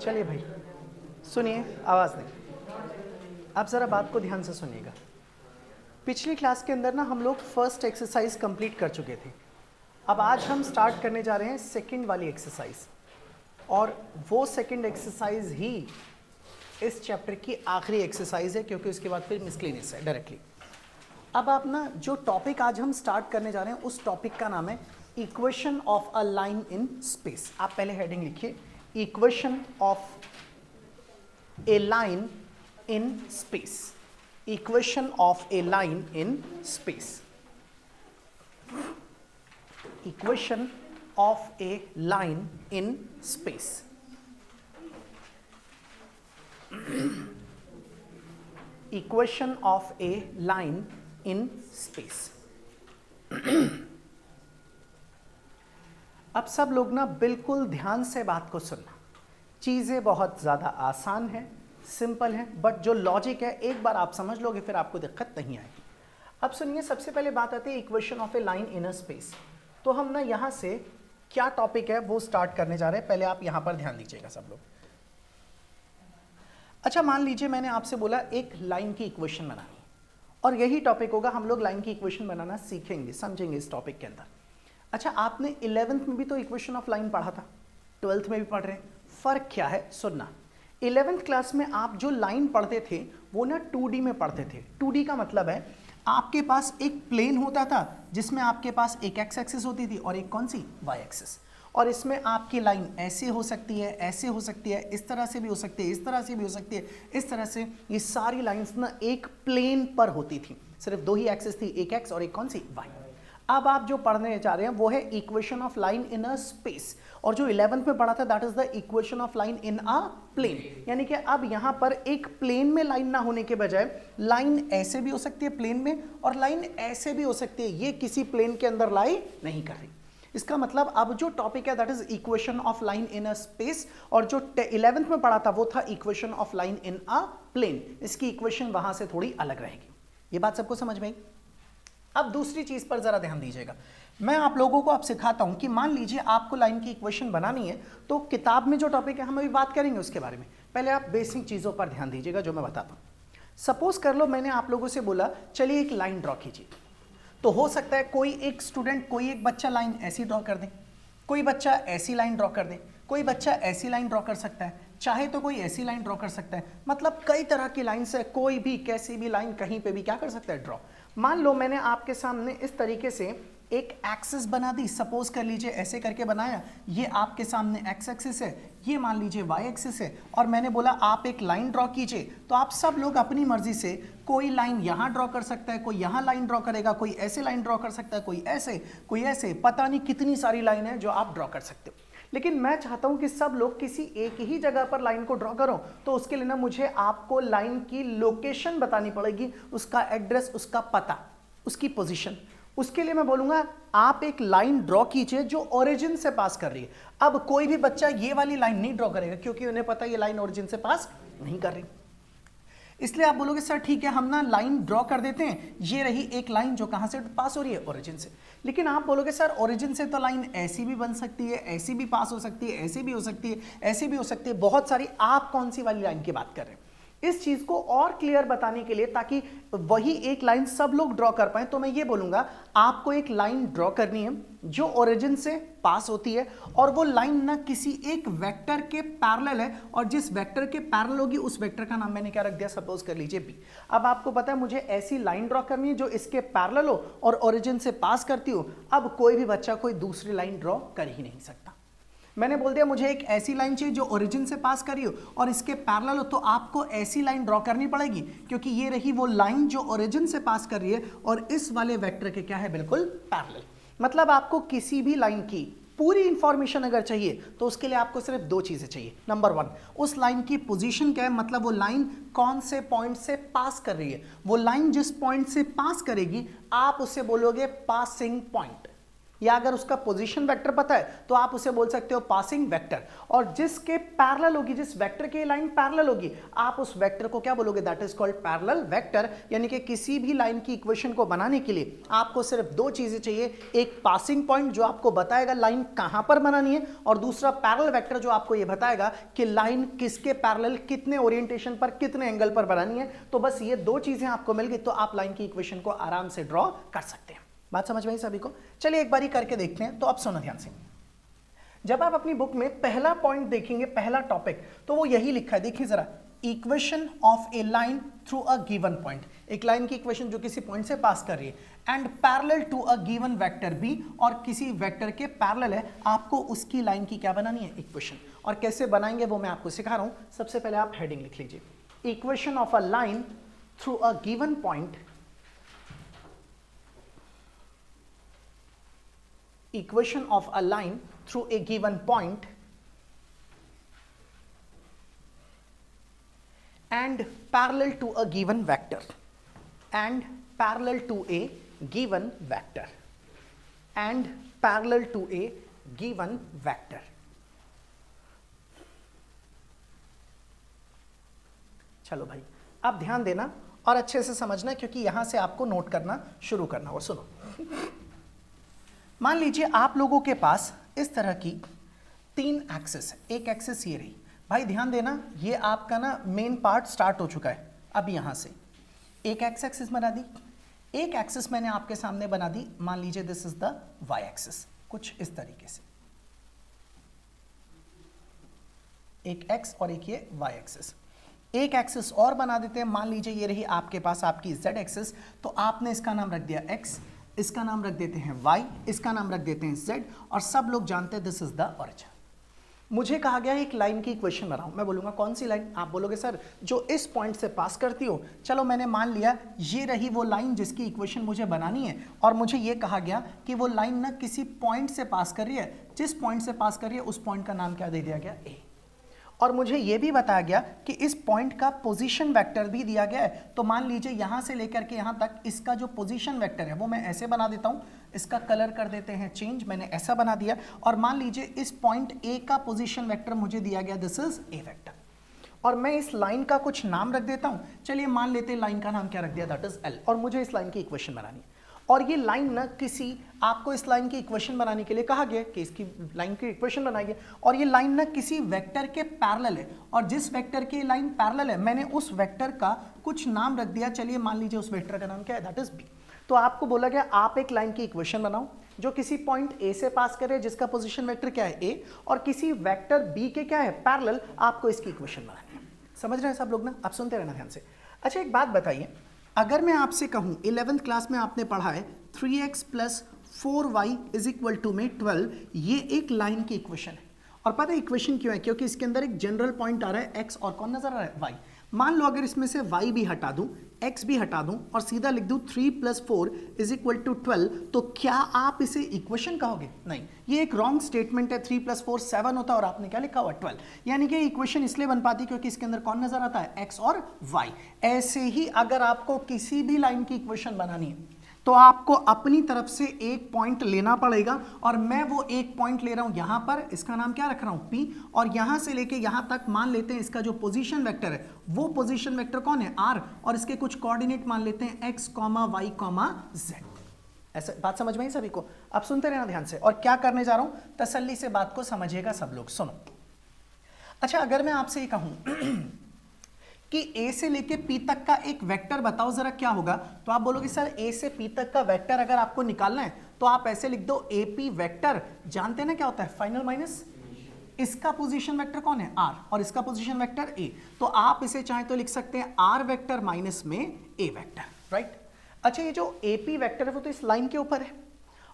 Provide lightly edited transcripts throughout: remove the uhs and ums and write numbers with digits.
चलिए भाई सुनिए, आवाज़ नहीं। अब ज़रा बात को ध्यान से सुनिएगा। पिछली क्लास के अंदर ना हम लोग फर्स्ट एक्सरसाइज कंप्लीट कर चुके थे। अब आज हम स्टार्ट करने जा रहे हैं सेकंड वाली एक्सरसाइज, और वो सेकंड एक्सरसाइज ही इस चैप्टर की आखिरी एक्सरसाइज है, क्योंकि उसके बाद फिर मिसलेनियस है डायरेक्टली। अब आप ना जो टॉपिक आज हम स्टार्ट करने जा रहे हैं उस टॉपिक का नाम है equation of a line in space. आप पहले हेडिंग लिखिए, equation of a line in space. Equation of a line in space. Equation of a line in space. Equation of a line in space. अब सब लोग ना बिल्कुल ध्यान से बात को सुनना। चीज़ें बहुत ज़्यादा आसान है, सिंपल है, बट जो लॉजिक है एक बार आप समझ लोगे फिर आपको दिक्कत नहीं आएगी। अब सुनिए, सबसे पहले बात आती है equation of a line in a space. तो हम ना यहाँ से क्या टॉपिक है वो स्टार्ट करने जा रहे हैं। पहले आप यहाँ पर ध्यान दीजिएगा सब लोग। अच्छा, मान लीजिए मैंने आपसे बोला एक लाइन की इक्वेशन बनानी, और यही टॉपिक होगा, हम लोग लाइन की इक्वेशन बनाना सीखेंगे, समझेंगे इस टॉपिक के अंदर। अच्छा, आपने 11th में भी तो इक्वेशन ऑफ लाइन पढ़ा था, 12th में भी पढ़ रहे हैं। फर्क क्या है सुनना। 11th क्लास में आप जो लाइन पढ़ते थे वो ना 2D में पढ़ते थे। 2D का मतलब है आपके पास एक प्लेन होता था जिसमें आपके पास एक एक्स एक्सिस होती थी और एक कौन सी, वाई एक्सिस। और इसमें आपकी लाइन ऐसे हो सकती है, ऐसे हो सकती है, इस तरह से भी हो सकती है, इस तरह से भी हो सकती है, इस तरह से। ये सारी लाइंस ना एक प्लेन पर होती थी, सिर्फ दो ही एक्सिस थी, एक एक्स और एक कौन सी, वाई। अब आप जो पढ़ने जा रहे हैं वो है equation of line in a space, और जो 11th में पढ़ा था that is the equation of line in a plane. यानी कि अब यहां पर एक प्लेन में लाइन ना होने के बजाय लाइन ऐसे भी हो सकती है प्लेन में, और लाइन ऐसे भी हो सकती है, ये किसी प्लेन के अंदर लाई नहीं कर रही। इसका मतलब अब जो टॉपिक है that is equation of line in a space, और जो 11th में पढ़ा था वो था equation of line in a plane. इसकी इक्वेशन वहां से थोड़ी अलग रहेगी। ये बात सबको समझ में आई? अब दूसरी चीज पर जरा ध्यान दीजिएगा। मैं आप लोगों को अब सिखाता हूं कि मान लीजिए आपको लाइन की इक्वेशन बनानी है, तो किताब में जो टॉपिक है हम अभी बात करेंगे उसके बारे में। पहले आप बेसिक चीजों पर ध्यान दीजिएगा जो मैं बताता हूं। सपोज कर लो मैंने आप लोगों से बोला चलिए एक लाइन ड्रॉ कीजिए, तो हो सकता है कोई एक स्टूडेंट, कोई एक बच्चा लाइन ऐसी ड्रॉ कर दे, कोई बच्चा ऐसी लाइन ड्रॉ कर दे, कोई बच्चा ऐसी लाइन ड्रॉ कर सकता है, चाहे तो कोई ऐसी लाइन ड्रॉ कर सकता है। मतलब कई तरह की लाइन से कोई भी कैसी भी लाइन कहीं पे भी क्या कर सकता है, ड्रॉ। मान लो मैंने आपके सामने इस तरीके से एक एक्सिस बना दी, सपोज कर लीजिए ऐसे करके बनाया, ये आपके सामने एक्स एक्सिस है, ये मान लीजिए वाई एक्सिस है, और मैंने बोला आप एक लाइन ड्रॉ कीजिए। तो आप सब लोग अपनी मर्जी से कोई लाइन यहाँ ड्रॉ कर सकता है, कोई यहाँ लाइन ड्रॉ करेगा, कोई ऐसे लाइन ड्रॉ कर सकता है, कोई ऐसे, कोई ऐसे, पता नहीं कितनी सारी लाइन है जो आप ड्रॉ कर सकते हो। लेकिन मैं चाहता हूं कि सब लोग किसी एक ही जगह पर लाइन को ड्रॉ करो, तो उसके लिए ना मुझे आपको लाइन की लोकेशन बतानी पड़ेगी, उसका एड्रेस, उसका पता, उसकी पोजीशन। उसके लिए मैं बोलूंगा आप एक लाइन ड्रॉ कीजिए जो ओरिजिन से पास कर रही है। अब कोई भी बच्चा ये वाली लाइन नहीं ड्रॉ करेगा क्योंकि उन्हें पता है ये लाइन ओरिजिन से पास नहीं कर रही। इसलिए आप बोलोगे सर ठीक है हम ना लाइन ड्रॉ कर देते हैं, ये रही एक लाइन जो कहां से पास हो रही है, ओरिजिन से। लेकिन आप बोलोगे सर ओरिजिन से तो लाइन ऐसी भी बन सकती है, ऐसी भी पास हो सकती है, ऐसी भी हो सकती है, ऐसी भी हो सकती है, बहुत सारी। आप कौन सी वाली लाइन की बात कर रहे हैं? इस चीज को और क्लियर बताने के लिए, ताकि वही एक लाइन सब लोग ड्रॉ कर पाए, तो मैं ये बोलूंगा आपको एक लाइन ड्रॉ करनी है जो ओरिजिन से पास होती है, और वो लाइन ना किसी एक वेक्टर के पैरेलल है, और जिस वेक्टर के पैरेलल होगी उस वेक्टर का नाम मैंने क्या रख दिया, सपोज कर लीजिए बी। अब आपको पता है मुझे ऐसी लाइन ड्रॉ करनी है जो इसके पैरेलल हो और ओरिजिन से पास करती हो। अब कोई भी बच्चा कोई दूसरी लाइन ड्रॉ कर ही नहीं सकता। मैंने बोल दिया मुझे एक ऐसी लाइन चाहिए जो ओरिजिन से पास करी हो और इसके पैरेलल हो, तो आपको ऐसी लाइन ड्रॉ करनी पड़ेगी, क्योंकि ये रही वो लाइन जो ओरिजिन से पास कर रही है और इस वाले वेक्टर के क्या है, बिल्कुल पैरेलल। मतलब आपको किसी भी लाइन की पूरी इंफॉर्मेशन अगर चाहिए तो उसके लिए आपको सिर्फ दो चीजें चाहिए। नंबर 1, उस लाइन की पोजीशन क्या है, मतलब वो लाइन कौन से पॉइंट से पास कर रही है। वो लाइन जिस पॉइंट से पास करेगी आप उससे बोलोगे पासिंग पॉइंट। या अगर उसका पोजीशन वेक्टर पता है तो आप उसे बोल सकते हो पासिंग वेक्टर। और जिसके पैरेलल होगी, जिस वेक्टर की लाइन पैरेलल होगी, आप उस वेक्टर को क्या बोलोगे, that is called parallel vector. यानी कि किसी भी लाइन की इक्वेशन को बनाने के लिए आपको सिर्फ दो चीजें चाहिए, एक पासिंग पॉइंट जो आपको बताएगा लाइन कहां पर बनानी है, और दूसरा पैरेलल वेक्टर जो आपको यह बताएगा कि लाइन किसके पैरेलल, कितने ओरिएंटेशन पर, कितने एंगल पर बनानी है। तो बस ये दो चीजें आपको मिल गई तो आप लाइन की इक्वेशन को आराम से ड्रॉ कर सकते हैं। बात समझ में आई सभी को? चलिए एक बारी करके देखते हैं। तो अब सुनो ध्यान से, जब आप अपनी बुक में पहला पॉइंट देखेंगे, पहला टॉपिक, तो वो यही लिखा है, देखिए जरा, equation of a line through a given point. एक लाइन की इक्वेशन जो किसी पॉइंट से पास कर रही है, and parallel to a given vector B, और किसी वेक्टर के पैरेलल है, आपको उसकी लाइन की क्या बनानी है, इक्वेशन। और कैसे बनाएंगे वो मैं आपको सिखा रहा हूं। सबसे पहले आप हेडिंग लिख लीजिए, equation of a line through a given point, equation of a line through a given point and parallel to a given vector, and parallel to a given vector, and parallel to a given vector। चलो भाई, अब ध्यान देना और अच्छे से समझना, क्योंकि यहां से आपको नोट करना शुरू करना हो। सुनो, मान लीजिए आप लोगों के पास इस तरह की तीन एक्सिस है। एक एक्सिस ये रही, भाई ध्यान देना, ये आपका ना मेन पार्ट स्टार्ट हो चुका है। अब यहां से एक एक्स एक्सिस बना दी, एक एक्सिस मैंने आपके सामने बना दी, मान लीजिए this is the y axis, कुछ इस तरीके से, एक एक्स और एक ये वाई एक्सिस। एक एक्सिस और बना देते हैं, मान लीजिए ये रही आपके पास आपकी जेड एक्सिस, तो आपने इसका नाम रख दिया एक्स, इसका नाम रख देते हैं y, इसका नाम रख देते हैं z, और सब लोग जानते हैं दिस इज द ओरिजिन। मुझे कहा गया एक लाइन की इक्वेशन बनाओ। मैं बोलूंगा कौन सी लाइन? आप बोलोगे सर जो इस पॉइंट से पास करती हो। चलो मैंने मान लिया ये रही वो लाइन जिसकी इक्वेशन मुझे बनानी है, और मुझे ये कहा गया कि वो लाइन ना किसी पॉइंट से पास कर रही है, जिस पॉइंट से पास कर रही है उस पॉइंट का नाम क्या दे दिया गया, ए। और मुझे ये भी बताया गया कि इस पॉइंट का पोजीशन वेक्टर भी दिया गया है। तो मान लीजिए यहां से लेकर के यहां तक इसका जो पोजीशन वेक्टर है वो मैं ऐसे बना देता हूं, इसका कलर कर देते हैं चेंज, मैंने ऐसा बना दिया। और मान लीजिए इस पॉइंट ए का पोजीशन वेक्टर मुझे दिया गया, दिस इज ए वेक्टर, और मैं इस लाइन का कुछ नाम रख देता हूं। चलिए मान लेते हैं लाइन का नाम क्या रख दिया, दैट इज एल, और मुझे इस लाइन की इक्वेशन बनानी है। और ये लाइन ना किसी, आपको इस लाइन की इक्वेशन बनाने के लिए कहा गया कि इसकी लाइन की इक्वेशन बनाइए, और ये लाइन ना किसी वेक्टर के पैरेलल है, और जिस वेक्टर की लाइन पैरेलल है मैंने उस वेक्टर का कुछ नाम रख दिया। चलिए मान लीजिए उस वेक्टर का नाम क्या है, दैट इज बी। तो आपको बोला गया आप एक लाइन की इक्वेशन बनाओ जो किसी पॉइंट ए से पास करे, जिसका पोजीशन वेक्टर क्या है ए, और किसी वेक्टर बी के क्या है पैरेलल, आपको इसकी इक्वेशन बनानी है। समझ रहे हैं सब लोग ना? आप सुनते रहना ध्यान से। अच्छा एक बात बताइए, अगर मैं आपसे कहूं 11th क्लास में आपने पढ़ा है 3x + 4y = में 12, ये एक लाइन की इक्वेशन है। और पता है इक्वेशन क्यों है? क्योंकि इसके अंदर एक जनरल पॉइंट आ रहा है x, और कौन नजर आ रहा है, y। मान लो अगर इसमें से y भी हटा दूं, x भी हटा दूं, और सीधा लिख दूं 3 + 4 = 12, तो क्या आप इसे इक्वेशन कहोगे? नहीं, ये एक रॉन्ग स्टेटमेंट है। 3 + 4 7 होता है, और आपने क्या लिखा हुआ 12, यानी कि इक्वेशन इसलिए बन पाती क्योंकि इसके अंदर कौन नजर आता है, x और y। ऐसे ही अगर आपको किसी भी लाइन की इक्वेशन बनानी है तो आपको अपनी तरफ से एक पॉइंट लेना पड़ेगा, और मैं वो एक पॉइंट ले रहा हूं यहां पर, इसका नाम क्या रख रहा हूं, P, और यहां से लेके यहां तक मान लेते हैं इसका जो पोजीशन वेक्टर है वो पोजीशन वेक्टर कौन है, R, और इसके कुछ कोऑर्डिनेट मान लेते हैं x, y, z। ऐसा बात समझ में आई सभी को? आप सुनते रहना ध्यान से, और क्या करने जा रहा हूं, तसल्ली से बात को समझिएगा सब लोग। सुनो, अच्छा अगर मैं आपसे ये कहूं कि a से लेके p तक का एक वेक्टर बताओ जरा क्या होगा, तो आप बोलोगे सर a से p तक का वेक्टर अगर आपको निकालना है तो आप ऐसे लिख दो AP वेक्टर। जानते हैं ना क्या होता है, फाइनल माइनस इसका पोजीशन वेक्टर कौन है, r, और इसका पोजीशन वेक्टर a। तो आप इसे चाहे तो लिख सकते हैं r वेक्टर माइनस में a वेक्टर, राइट। अच्छा ये जो AP वेक्टर है वो तो इस लाइन के ऊपर है,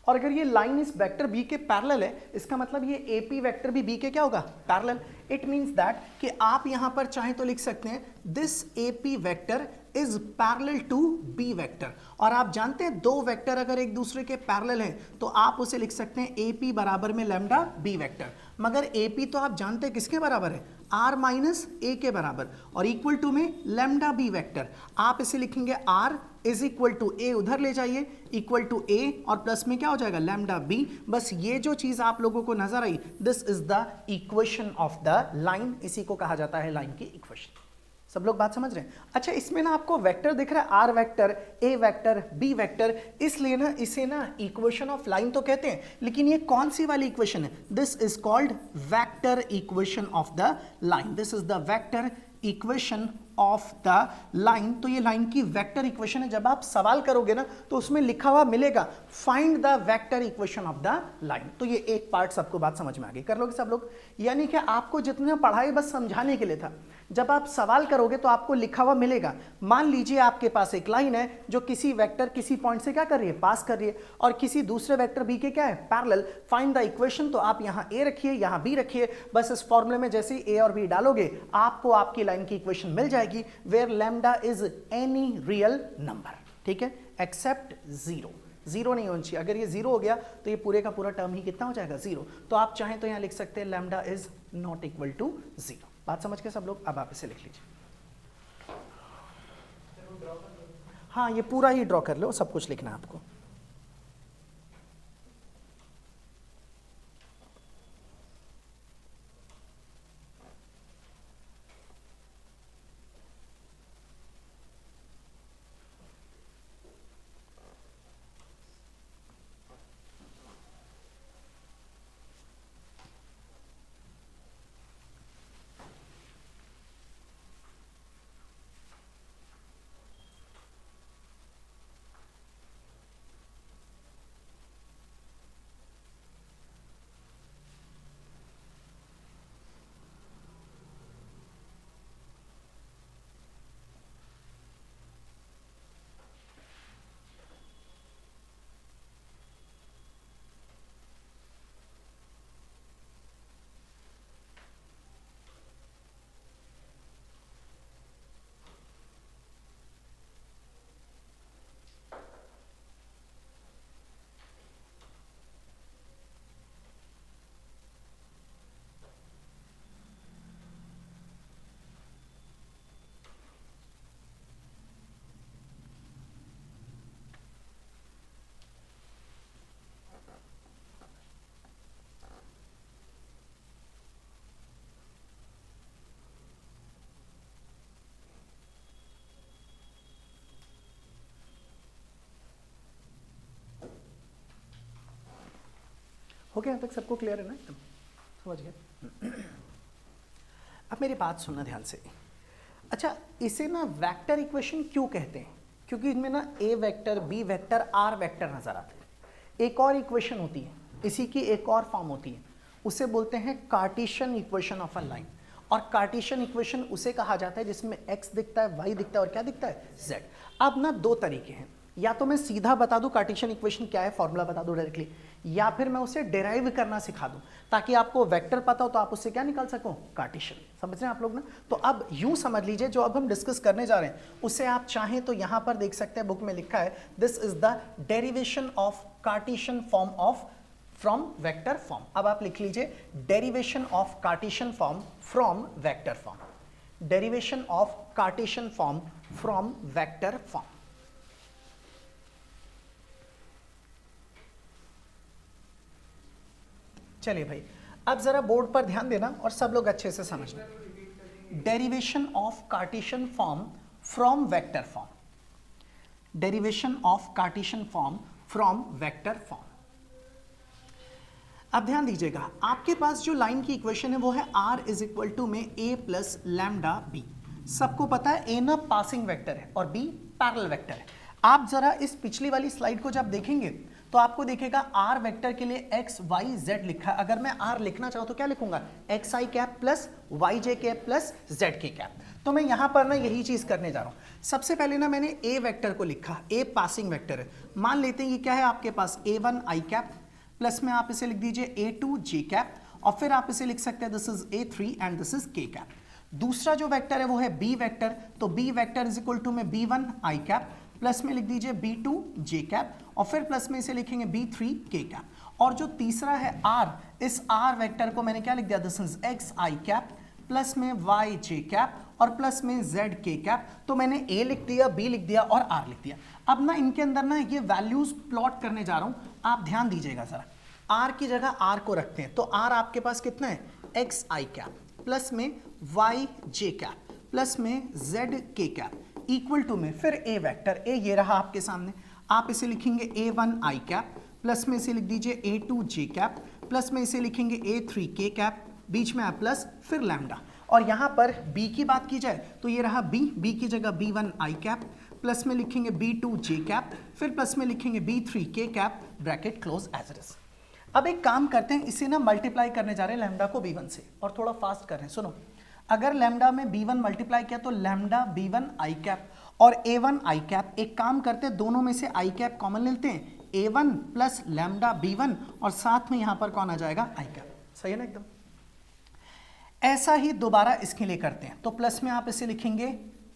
और अगर ये लाइन इस वेक्टर b के पैरेलल है, इसका मतलब ये AP वेक्टर भी b के क्या होगा, पैरेलल। इट मींस दैट कि आप यहां पर चाहें तो लिख सकते हैं this AP vector is parallel to B vector. और आप जानते हैं दो वेक्टर अगर एक दूसरे के पैरेलल हैं तो आप उसे लिख सकते हैं AP बराबर में लैम्डा B वेक्टर। मगर AP तो आप जानते हैं किसके बराबर है, R - A के बराबर, और इक्वल टू में लैम्डा B वेक्टर। आप इसे लिखेंगे R इज इक्वल टू ए उधर ले जाइए, इक्वल टू ए और प्लस में क्या हो जाएगा लैम्डा बी। बस ये जो चीज आप लोगों को नजर आई, this is the equation of the line, इसी को कहा जाता है लाइन की इक्वेशन। सब लोग बात समझ रहे हैं? अच्छा, इसमें ना आपको वेक्टर दिख रहा है, r vector, a vector, b vector, इसलिए ना इसे ना इक्वेशन ऑफ लाइन तो कहते हैं, लेकिन ये कौन सी वाली इक्वेशन है? This is called vector equation of the line. This is the vector equation of the line. तो ये लाइन की वेक्टर इक्वेशन है। जब आप सवाल करोगे ना तो उसमें लिखा हुआ मिलेगा find the vector equation of the line. तो ये एक पार्ट सबको बात समझ में आ गई, कर लोगे सब लोग? यानी कि आपको जितना पढ़ाई बस समझाने के लिए था, जब आप सवाल करोगे तो आपको लिखा हुआ मिलेगा। मान लीजिए आपके पास एक लाइन है जो किसी वेक्टर किसी पॉइंट से क्या कर रही है, पास कर रही है, और किसी दूसरे वेक्टर बी के क्या है, पैरेलल। फाइंड द इक्वेशन, तो आप यहाँ ए रखिए, यहाँ बी रखिए। बस इस फॉर्मूले में जैसे ही ए और बी डालोगे आपको आपकी लाइन की इक्वेशन मिल जाएगी, where lambda is any real number, ठीक है, एक्सेप्ट जीरो। जीरो नहीं होना चाहिए, अगर ये जीरो हो गया तो ये पूरे का पूरा टर्म ही कितना हो जाएगा, जीरो। तो आप चाहें तो यहाँ लिख सकते हैं lambda is not equal to zero. बात समझ के सब लोग? अब आप इसे लिख लीजिए। हाँ, ये पूरा ही ड्रॉ कर लो, सब कुछ लिखना है आपको। हो गया? यहाँ तक सबको क्लियर है ना? एकदम समझ गए? अब मेरी बात सुनना ध्यान से। अच्छा, इसे ना वेक्टर इक्वेशन क्यों कहते हैं? क्योंकि इनमें ना a vector, b vector, r vector नजर आते हैं। एक और इक्वेशन होती है, इसी की एक और फॉर्म होती है, उसे बोलते हैं Cartesian equation of a line. और कार्टेशियन इक्वेशन उसे कहा जाता है जिसमें एक्स दिखता है, वाई दिखता है और क्या दिखता है, जेड। अब ना दो तरीके हैं, या तो मैं सीधा बता दूं कार्टेशियन इक्वेशन क्या है, फॉर्मूला बता दूं डायरेक्टली, या फिर मैं उसे डिराइव करना सिखा दूं ताकि आपको वेक्टर पता हो तो आप उससे क्या निकाल सको, कार्टेशियन। समझ रहे हैं आप लोग ना? तो अब यूं समझ लीजिए, जो अब हम डिस्कस करने जा रहे हैं उसे आप चाहें तो यहां पर देख सकते हैं, बुक में लिखा है this is the derivation of Cartesian form of from vector form. अब आप लिख लीजिए derivation of Cartesian form from vector form, derivation of Cartesian form from vector form. चलिए भाई, अब जरा बोर्ड पर ध्यान देना और सब लोग अच्छे से समझना। Derivation of Cartesian form from vector form, derivation of Cartesian form from vector form. अब ध्यान दीजिएगा, आपके पास जो लाइन की इक्वेशन है वो है r इज इक्वल टू में a प्लस लैम्डा बी। सबको पता है a ना पासिंग वेक्टर है और b पैरेलल वेक्टर है। आप जरा इस पिछली वाली स्लाइड को जब देखेंगे तो आपको देखेगा r वेक्टर के लिए x y z लिखा है। अगर मैं r लिखना चाहूँ तो क्या लिखूंगा, एक्स आई कैप प्लस वाई जे कैप प्लस जेड के कैप। तो मैं यहाँ पर ना यही चीज करने जा रहा हूँ। सबसे पहले ना मैंने a वेक्टर को लिखा, a पासिंग वेक्टर है। मान लेते हैं ये क्या है आपके पास, a1 आई कैप प्लस में आप इसे लिख दीजिए a2 जे कैप, और फिर आप इसे लिख सकते हैं this is a3 and this is k cap. दूसरा जो वेक्टर है वो है b वेक्टर, तो b vector is equal to में b1 आई कैप प्लस में लिख दीजिए b2 जे कैप, और फिर प्लस में इसे लिखेंगे b3 k कैप। और जो तीसरा है r, इस r वेक्टर को मैंने क्या लिख दिया, this is x I cap plus में वाई जे कैप और प्लस में जेड के कैप। तो मैंने ए लिख दिया, बी लिख दिया और आर लिख दिया। अब ना इनके अंदर ना ये वैल्यूज प्लॉट करने जा रहा हूं, आप ध्यान दीजिएगा जरा। आर की जगह आर को रखते हैं, तो आर आपके पास कितना है, एक्स आई कैप प्लस में वाई जे कैप प्लस में जेड के कैप इक्वल टू में फिर ए वेक्टर, ए ये रहा आपके सामने, आप इसे लिखेंगे ए वन आई कैप प्लस में इसे लिख दीजिए ए टू जे कैप प्लस में इसे लिखेंगे ए थ्री के कैप, बीच में प्लस फिर लैम्डा। और यहाँ पर b की बात की जाए तो ये रहा b की जगह b one i cap plus में लिखेंगे बी टू जे कैप फिर प्लस में लिखेंगे b three k cap, bracket close as it is. अब एक काम करते हैं, इसे ना मल्टीप्लाई करने जा रहे हैं लैम्डा को b1 से, और थोड़ा फास्ट कर रहे हैं। सुनो, अगर लैम्डा में b1 मल्टीप्लाई किया तो लैम्डा b1 आई कैप और a1 आई कैप। एक काम करते हैं, दोनों में से आई कैप कॉमन लेते हैं, a1 प्लस लैम्डा b1 और साथ में यहां पर कौन आ जाएगा, आई कैप। सही है ना एकदम। ऐसा ही दोबारा इसके लिए करते हैं, तो प्लस में आप इसे लिखेंगे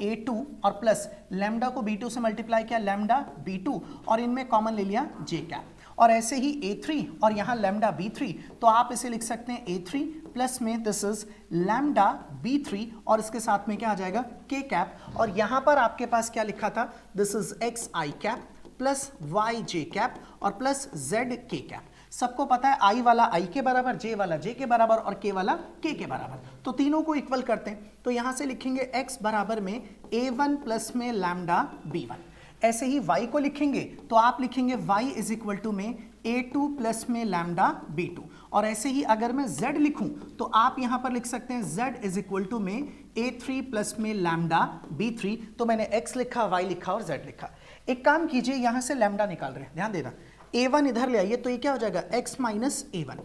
a2 और प्लस लैम्डा को b2 से मल्टीप्लाई किया लैम्डा b2 और इनमें कॉमन ले लिया j कैप, और ऐसे ही a3 और यहाँ लैम्डा b3, तो आप इसे लिख सकते हैं a3 प्लस में दिस इज लैम्डा b3 और इसके साथ में क्या आ जाएगा, k कैप। और यहाँ पर आपके पास क्या लिखा था, this is x i cap plus y j cap और प्लस z k कैप। सबको पता है i वाला i के बराबर, j वाला j के बराबर और k वाला k के बराबर, तो तीनों को इक्वल करते हैं। तो यहां से लिखेंगे x बराबर में a1 प्लस में लैम्डा b1। ऐसे ही y को लिखेंगे तो आप लिखेंगे y इज इक्वल टू में a2 प्लस में लैम्डा b2। और ऐसे ही अगर मैं z लिखूं तो आप यहां पर लिख सकते हैं z इज इक्वल टू में a3 प्लस में लैम्डा b3। तो मैंने x लिखा, y लिखा और z लिखा। एक काम कीजिए, यहां से लैम्डा निकाल रहे हैं, ध्यान देना, a1 इधर ले आइए तो ये क्या हो जाएगा, x minus a1।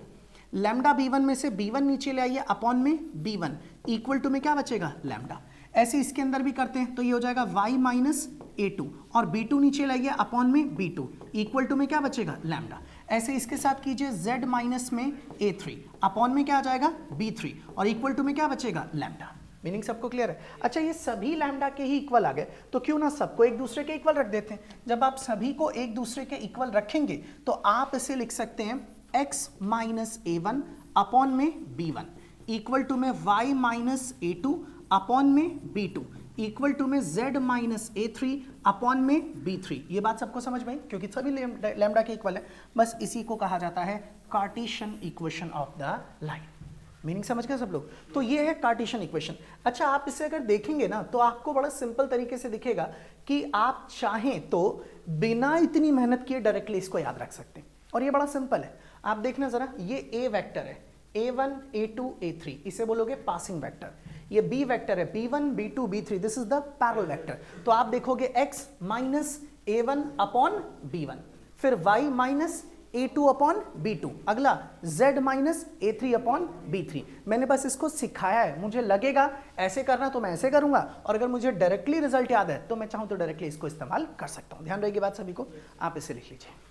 Lambda b1 में से b1 नीचे ले आइए अपॉन में b1 इक्वल टू में क्या बचेगा, लैम्डा। ऐसे इसके अंदर भी करते हैं तो ये हो जाएगा y माइनस a2 और b2 नीचे लाइए अपॉन में b2 इक्वल टू में क्या बचेगा, लैम्डा। ऐसे इसके साथ कीजिए z माइनस में a3 अपॉन में क्या आ जाएगा, b3 और इक्वल टू में क्या बचेगा, लैम्डा। मीनिंग सबको क्लियर है। अच्छा, ये सभी लैम्डा के ही इक्वल आ गए, तो क्यों ना सबको एक दूसरे के इक्वल रख देते हैं। जब आप सभी को एक दूसरे के इक्वल रखेंगे तो आप इसे लिख सकते हैं x माइनस a1 अपॉन में b1 इक्वल टू में y माइनस a2 अपॉन में b2 इक्वल टू में z माइनस a3 अपॉन में b3। ये बात सबको समझ में आई, क्योंकि सभी लैम्डा के इक्वल है। बस इसी को कहा जाता है Cartesian equation of the line. Meaning समझ गए सब लोग। तो ये है कार्टेशियन इक्वेशन। अच्छा, आप इसे अगर देखेंगे ना तो आपको बड़ा सिंपल तरीके से दिखेगा कि आप चाहें तो बिना इतनी मेहनत किए डायरेक्टली इसको याद रख सकते हैं, और ये बड़ा सिंपल है। आप देखना जरा, ये a वेक्टर है, a1 a2 a3, इसे बोलोगे पासिंग वेक्टर। ये b वेक्टर है, b1 b2 b3, this is the parallel vector. तो आप देखोगे x minus a1 upon b1, फिर y minus a2 upon b2, अगला z minus a3 upon b3। मैंने बस इसको सिखाया है, मुझे लगेगा ऐसे करना तो मैं ऐसे करूंगा, और अगर मुझे डायरेक्टली रिजल्ट याद है तो मैं चाहूं तो डायरेक्टली इसको इस्तेमाल कर सकता हूं। ध्यान रहेगी बात सभी को, आप इसे लिख लीजिए।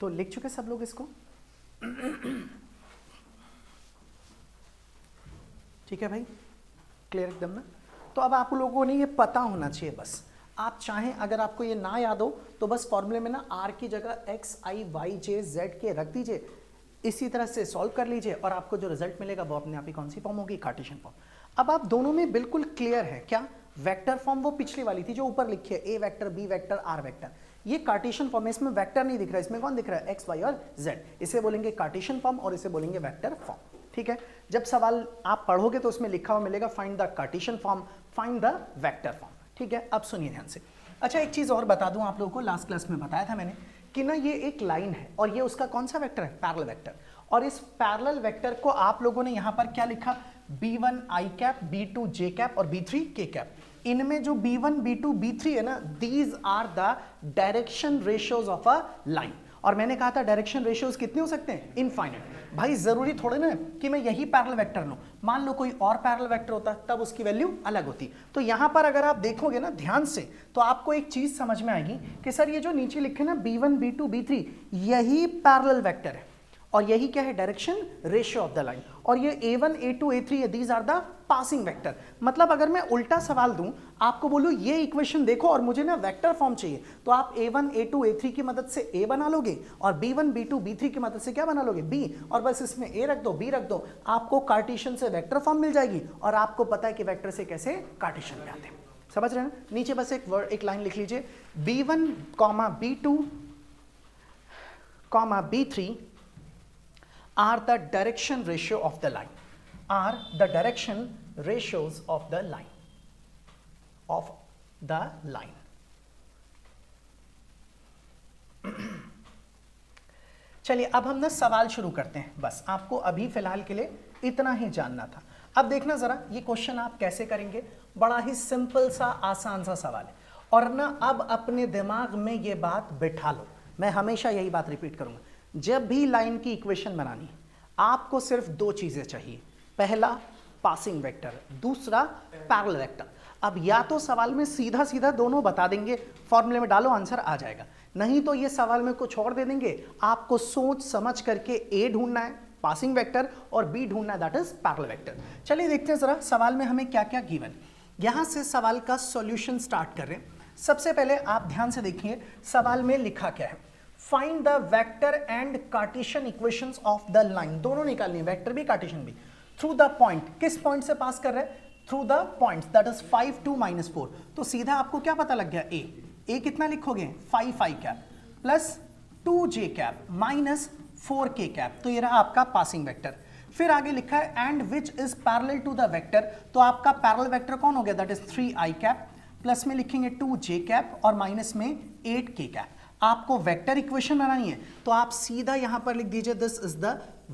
तो लिख चुके सब लोग इसको? ठीक है भाई, क्लियर एकदम ना? तो अब आप लोगों ने ये पता होना चाहिए बस। आप चाहें अगर आपको ये ना याद हो तो बस फॉर्मूले में ना आर की जगह एक्स आई वाई जे जेड के रख दीजिए, इसी तरह से सॉल्व कर लीजिए और आपको जो रिजल्ट मिलेगा वो अपने आप ही कौन सी फॉर्म होगी? Cartesian form. अब आप दोनों में बिल्कुल क्लियर है क्या? वेक्टर फॉर्म वो पिछली वाली थी जो ऊपर लिखी है, a vector b vector r vector. ये कार्टेशियन फॉर्म है, इसमें वेक्टर नहीं दिख रहा है, इसमें कौन दिख रहा है? एक्स वाई और जेड। इसे बोलेंगे कार्टेशियन फॉर्म और इसे बोलेंगे वेक्टर फॉर्म। ठीक है, जब सवाल आप पढ़ोगे तो उसमें लिखा हुआ मिलेगा find the Cartesian form, find the vector form. ठीक है, अब सुनिए ध्यान से। अच्छा, एक चीज और बता दूं आप लोगों को, लास्ट क्लास में बताया था मैंने कि ना ये एक लाइन है और ये उसका कौन सा वेक्टर है? Parallel vector. और इस पैरेलल वेक्टर को आप लोगों ने यहां पर क्या लिखा? b1 i cap, b2 j cap और b3 k कैप। इनमें जो b1 b2 b3 है ना, these are the direction ratios of a line. और मैंने कहा था डायरेक्शन रेशियोज कितने हो सकते हैं? इनफाइनाइट। भाई जरूरी थोड़े ना कि मैं यही पैरेलल वेक्टर लूं, मान लो कोई और पैरेलल वेक्टर होता तब उसकी वैल्यू अलग होती। तो यहां पर अगर आप देखोगे ना ध्यान से तो आपको एक चीज समझ में आएगी कि सर ये जो नीचे लिखे ना b1 b2 b3 यही पैरेलल वेक्टर है और यही क्या है? Direction ratio of the line. और ये a1 a2 a3 these are the passing vector. मतलब अगर मैं उल्टा सवाल दूं, आपको बोलूं ये इक्वेशन देखो और मुझे ना वेक्टर फॉर्म चाहिए, तो आप a1 a2 a3 की मदद से a बना लोगे और b1 b2 b3 की मदद से क्या बना लोगे? b, और बस इसमें a रख दो b रख दो, आपको कार्टेशियन से वेक्टर फॉर्म मिल जाएगी और आपको पता है कि वेक्टर से कैसे कार्टेशियन में आते हैं। समझ रहे हैं? नीचे बस एक लाइन लिख लीजिए, b1, b2, b3 are the direction ratio of the line, are the direction ratios of the line. चलिए अब हम ना सवाल शुरू करते हैं। बस आपको अभी फिलहाल के लिए इतना ही जानना था। अब देखना जरा ये क्वेश्चन आप कैसे करेंगे। बड़ा ही सिंपल सा आसान सा सवाल है और ना अब अपने दिमाग में ये बात बिठा लो। मैं हमेशा यही बात रिपीट करूंगा, जब भी लाइन की इक्वेशन बनानी है आपको सिर्फ दो चीजें चाहिए, पहला पासिंग वेक्टर, दूसरा पैरेलल वेक्टर। अब या तो सवाल में सीधा सीधा दोनों बता देंगे, फॉर्मूले में डालो आंसर आ जाएगा, नहीं तो ये सवाल में कुछ और दे देंगे, आपको सोच समझ करके ए ढूंढना है पासिंग वेक्टर और बी ढूंढना है दैट इज पैरेलल वेक्टर। चलिए देखते हैं जरा सवाल में हमें क्या क्या गिवन। यहां से सवाल का सॉल्यूशन स्टार्ट कर रहे हैं। सबसे पहले आप ध्यान से देखिए सवाल में लिखा क्या है, find the vector and Cartesian equations of the line. दोनों निकालनी है, वेक्टर भी कार्टेशियन भी। थ्रू द पॉइंट, किस पॉइंट से पास कर रहे हैं? Through the points that is 5 2 -4। तो सीधा आपको क्या पता लग गया? ए कितना लिखोगे? 5 i cap plus 2 j cap minus 4 k cap. तो ये रहा आपका पासिंग वेक्टर। फिर आगे लिखा है and which is parallel to the vector. तो आपका पैरेलल वेक्टर कौन हो गया? That is 3 i cap, plus में लिखेंगे 2 j कैप और माइनस में 8 k कैप। आपको वेक्टर इक्वेशन बनानी है तो आप सीधा यहां पर लिख दीजिए this is the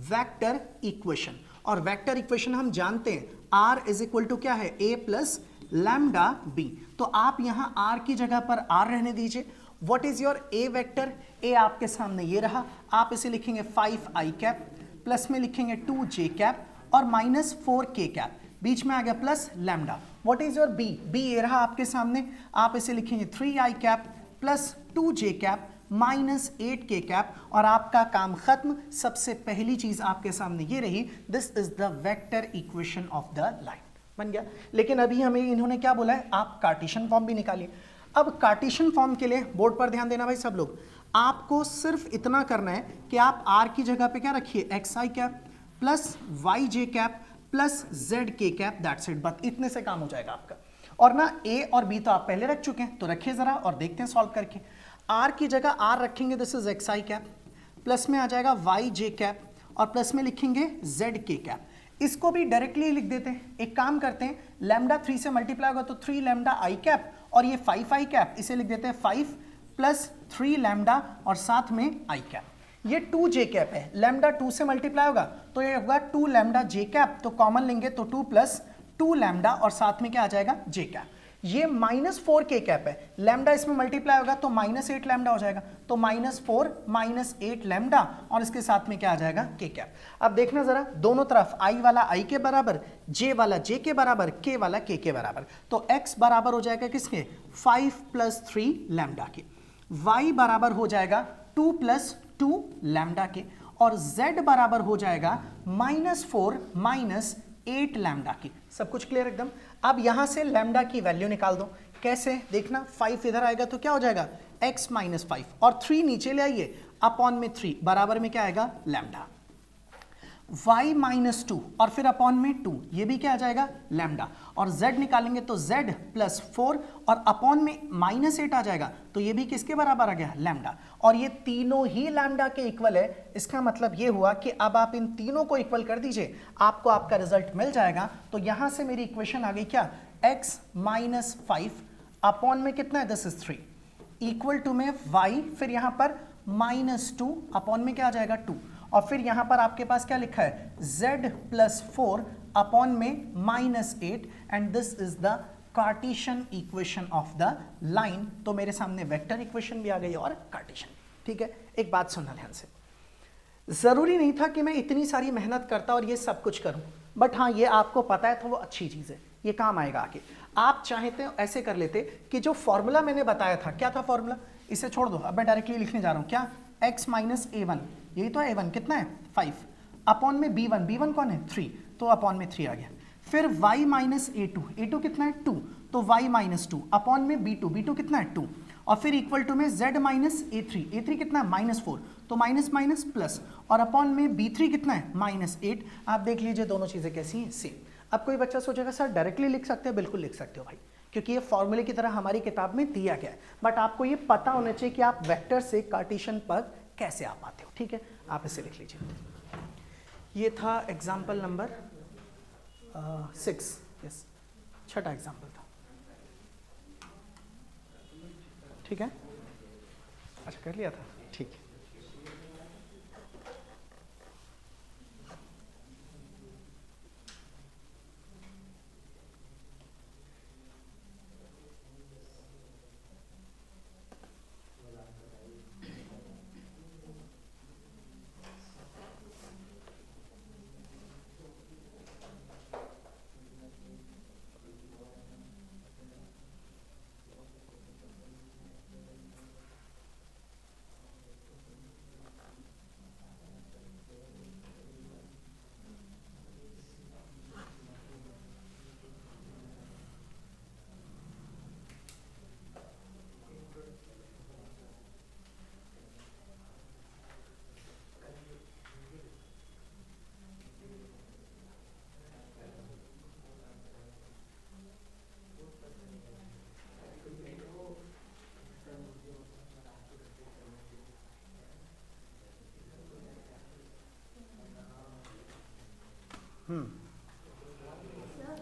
vector equation. और वेक्टर इक्वेशन हम जानते हैं r इज इक्वल टू क्या है? a plus lambda b। तो आप यहां r की जगह पर r रहने दीजिए। What is your a vector? a आपके सामने ये रहा, आप इसे लिखेंगे 5 i कैप, प्लस में लिखेंगे 2 j कैप और माइनस 4 k कैप, बीच में आ गया plus lambda. What is your b? b ये रहा आपके सामने, आप इसे लिखेंगे 3 i cap plus 2 j cap minus 8 k cap और आपका काम खत्म। सबसे पहली चीज आपके सामने ये रही, this is the vector equation of the line. बन गया। लेकिन अभी हमें इन्होंने क्या बोला है? आप कार्टेशियन फॉर्म भी निकालिए। अब कार्टेशियन फॉर्म के लिए बोर्ड पर ध्यान देना भाई सब लोग, आपको सिर्फ इतना करना है कि आप r की जगह पे क्या रखिए? xi cap plus yj cap plus zk cap, that's it. बस इतने से काम हो जाएगा आपका। और ना a और b तो आप पहले रख चुके हैं, तो रखिए जरा और देखते हैं सॉल्व करके। r की जगह r रखेंगे, this is xi cap, plus में आ जाएगा yj कैप और प्लस में लिखेंगे zk कैप। इसको भी डायरेक्टली लिख देते हैं। एक काम करते हैं, लैम्डा 3 से मल्टीप्लाई होगा तो 3 लैम्डा i कैप और ये 5 i कैप, इसे लिख देते हैं 5 प्लस 3 लैम्डा और साथ में i कैप। ये 2 j कैप है, लैम्डा 2 से मल्टीप्लाई होगा तो ये होगा 2 लैम्डा j कैप, तो कॉमन लेंगे तो 2 प्लस 2 लैम्डा और साथ में क्या आ जाएगा? j cap. ये माइनस 4 k कैप है, लैम्डा इसमें मल्टीप्लाई होगा तो माइनस 8 लैम्डा हो जाएगा, तो माइनस 4 माइनस 8 लैम्डा और इसके साथ में क्या आ जाएगा? k cap. अब देखना जरा, दोनों तरफ i वाला i के बराबर, j वाला j के बराबर, k वाला k के बराबर। तो x बराबर हो जाएगा किसके? 5 प्लस 3 लैम्डा के। y बराबर हो जाएगा 2 प्लस 2 लैम्डा के, और z बराबर हो जाएगा -4 -8 लैम्डा की। सब कुछ क्लियर एकदम। अब यहां से लैम्डा की वैल्यू निकाल दो। कैसे देखना, 5 इधर आएगा तो क्या हो जाएगा x - 5, और 3 नीचे ले आइए, अपॉन में 3 बराबर में क्या आएगा लैम्डा, y - 2 और फिर अपॉन में 2, ये भी क्या आ जाएगा लैम्डा, और z निकालेंगे तो z + 4 और अपॉन में -8 आ जाएगा, तो ये भी किसके बराबर आ गया लैम्डा, और ये तीनों ही लैम्डा के इक्वल है। इसका मतलब ये हुआ कि अब आप इन तीनों को इक्वल कर दीजिए, आपको आपका रिजल्ट मिल जाएगा। तो यहां से मेरी इक्वेशन आ गई क्या, x - 5 अपॉन में कितना है, दिस इज 3, इक्वल टू में y, फिर यहां पर -2 अपॉन में क्या आ जाएगा 2, और फिर यहां पर आपके पास क्या लिखा है z + 4 अपॉन में -8, and this is the Cartesian equation of the line. तो मेरे सामने वेक्टर इक्वेशन भी आ गई और कार्टेशियन। ठीक है, एक बात सुनना ध्यान से, जरूरी नहीं था कि मैं इतनी सारी मेहनत करता और ये सब कुछ करूं, बट हाँ ये आपको पता है तो वो अच्छी चीज है, ये काम आएगा आगे। आप चाहते हो ऐसे कर लेते कि जो फॉर्मूला मैंने बताया था, क्या था फॉर्मूला, इसे छोड़ दो, अब मैं डायरेक्टली लिखने जा रहा हूं, क्या, x - a1, यही तो a1 कितना है 5, अपॉन में b1 कौन है 3, तो अपॉन में 3 आ गया, फिर y - a2 कितना है 2, तो y - 2 अपॉन में b2 कितना है 2, और फिर इक्वल टू में z - a3 कितना है -4, तो माइनस माइनस प्लस, और अपॉन में b3 कितना है -8। आप देख लीजिए दोनों चीजें कैसी हैं, सेम। अब कोई बच्चा सोचेगा सर डायरेक्टली लिख सकते हैं, बिल्कुल लिख सकते हो भाई, क्योंकि ये फॉर्मूले की तरह हमारी किताब में दिया गया है, बट आपको ये पता होना चाहिए कि आप वेक्टर से कार्टेशियन पर कैसे आ पाते हो। ठीक है, आप इसे लिख लीजिए। ये था एग्जाम्पल नंबर 6, यस, छठा एग्जाम्पल था। ठीक है, अच्छा कर लिया था, ठीक है।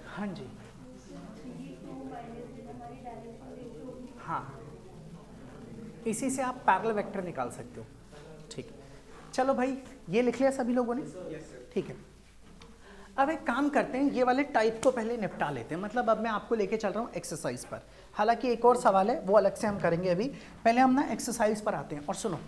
हाँ जी, हाँ, इसी से आप पैरेलल वेक्टर निकाल सकते हो। ठीक है, चलो भाई ये लिख लिया सभी लोगों ने, ठीक है। अब एक काम करते हैं, ये वाले टाइप को पहले निपटा लेते हैं, मतलब अब मैं आपको लेके चल रहा हूँ एक्सरसाइज पर। हालांकि एक और सवाल है, वो अलग से हम करेंगे, अभी पहले हम ना एक्सरसाइज पर आते हैं। और सुनो,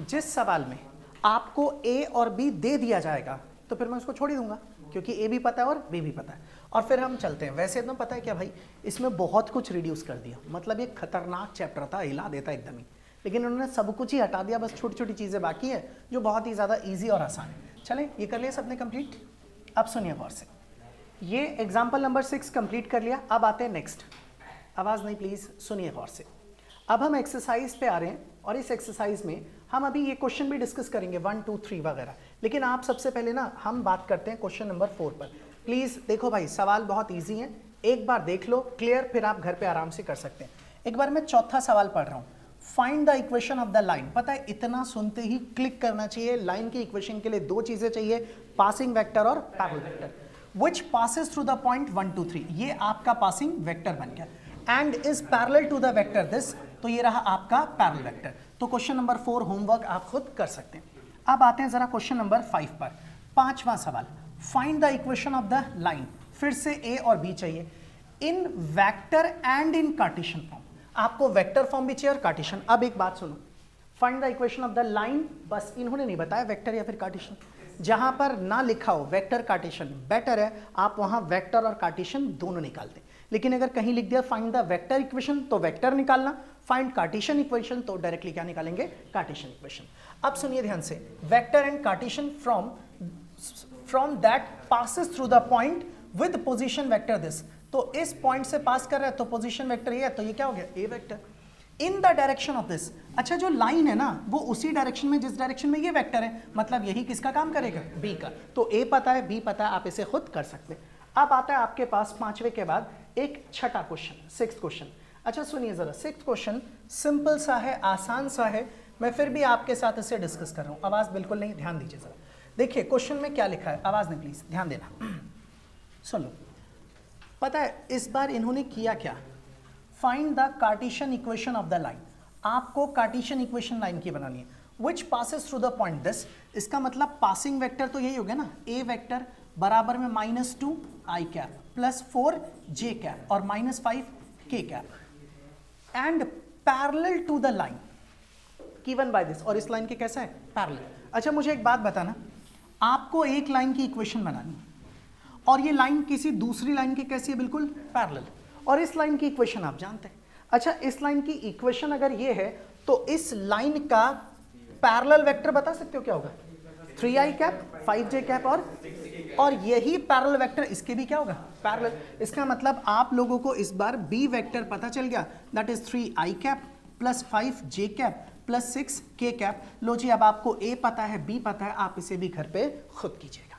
जिस सवाल में आपको ए और बी दे दिया जाएगा तो फिर मैं उसको छोड़ ही दूंगा, क्योंकि ए भी पता है और बी भी पता है, और फिर हम चलते हैं। वैसे तो पता है क्या भाई, इसमें बहुत कुछ रिड्यूस कर दिया, मतलब ये खतरनाक चैप्टर था, हिला देता एकदम ही, लेकिन उन्होंने सब कुछ ही हटा दिया, बस छोटी छोटी चीज़ें बाकी है जो बहुत ही ज़्यादा ईजी और आसान है। चलें, ये कर लिया सबने कंप्लीट। अब सुनिए गौर से, ये एग्जाम्पल नंबर 6 कंप्लीट कर लिया। अब आते हैं नेक्स्ट, आवाज़ नहीं प्लीज़, सुनिए गौर से। अब हम एक्सरसाइज पे आ रहे हैं, और इस एक्सरसाइज में हम अभी ये क्वेश्चन भी डिस्कस करेंगे 1 2 3 वगैरह, लेकिन आप सबसे पहले ना हम बात करते हैं क्वेश्चन नंबर 4 पर। प्लीज़ देखो भाई, सवाल बहुत ईजी है, एक बार देख लो क्लियर, फिर आप घर पे आराम से कर सकते हैं। एक बार मैं चौथा सवाल पढ़ रहा हूँ, find the equation of the line. पता है इतना सुनते ही क्लिक करना चाहिए, लाइन की इक्वेशन के लिए दो चीज़ें चाहिए, पासिंग वेक्टर और parallel vector. Which passes through the point 1 2 3, ये आपका पासिंग वेक्टर बन गया, and is parallel to the vector this, तो ये रहा आपका पैरेलल वेक्टर। तो क्वेश्चन नंबर 4 होमवर्क आप खुद कर सकते हैं। अब आते हैं जरा क्वेश्चन नंबर 5 पर, पांचवा सवाल, find the equation of the line. फिर से ए और बी चाहिए इन vector and in Cartesian form. आपको वेक्टर फॉर्म भी चाहिए और कार्टेशियन। अब एक बात सुनो, find the equation of the line, बस इन्होंने नहीं बताया वेक्टर या फिर कार्टेशियन, जहां पर ना लिखा हो वेक्टर कार्टेशियन बेटर है, आप वहां वेक्टर और कार्टेशियन दोनों निकालते हैं। लेकिन अगर कहीं लिख दिया फाइंड द वेक्टर इक्वेशन तो वेक्टर निकालना, फाइंड कार्टेशियन इक्वेशन तो डायरेक्टली क्या निकालेंगे, कार्टेशियन इक्वेशन। अब सुनिए ध्यान से, vector and Cartesian from that passes through the point with position vector this, तो इस पॉइंट से पास कर रहा है तो पोजीशन वेक्टर ये है, तो ये क्या हो गया, a vector in the direction of this. अच्छा जो लाइन है ना वो उसी डायरेक्शन में जिस डायरेक्शन में ये वेक्टर है, मतलब यही किसका काम करेगा, बी का। तो ए पता है, बी पता है, आप इसे खुद कर सकते हैं। अब आता है आपके पास पांचवे के बाद एक छठा क्वेश्चन, सिक्स्थ क्वेश्चन। अच्छा सुनिए जरा, सिक्स्थ क्वेश्चन सिंपल सा है, आसान सा है, मैं फिर भी आपके साथ इसे डिस्कस कर रहा हूँ। आवाज बिल्कुल नहीं, ध्यान दीजिए जरा। देखिए क्वेश्चन में क्या लिखा है, आवाज नहीं प्लीज, ध्यान देना, सुन लो। पता है इस बार इन्होंने किया क्या, find the Cartesian equation of the line. आपको कार्टेशियन इक्वेशन लाइन की बनानी है, विच passes through the point this. इसका मतलब पासिंग वेक्टर तो यही हो गया ना, ए वेक्टर बराबर में -2 i cap plus 4 j cap और -5 k cap and parallel to the line given by this. और इस लाइन के कैसा है, पैरेलल। अच्छा मुझे एक बात बताना, आपको एक लाइन की इक्वेशन बनानी है और ये लाइन किसी दूसरी लाइन के कैसी है, बिल्कुल पैरेलल, और इस लाइन की इक्वेशन आप जानते हैं। अच्छा इस लाइन की इक्वेशन अगर ये है तो इस लाइन का पैरेलल वेक्टर बता सकते हो क्या होगा, 3i कैप 5j कैप और यही पैरेलल वेक्टर इसके भी क्या होगा, पैरेलल। इसका मतलब आप लोगों को इस बार b वेक्टर पता चल गया, that is 3i cap plus 5j cap plus 6k cap. लो जी अब आपको a पता है, b पता है, आप इसे भी घर पे खुद कीजिएगा।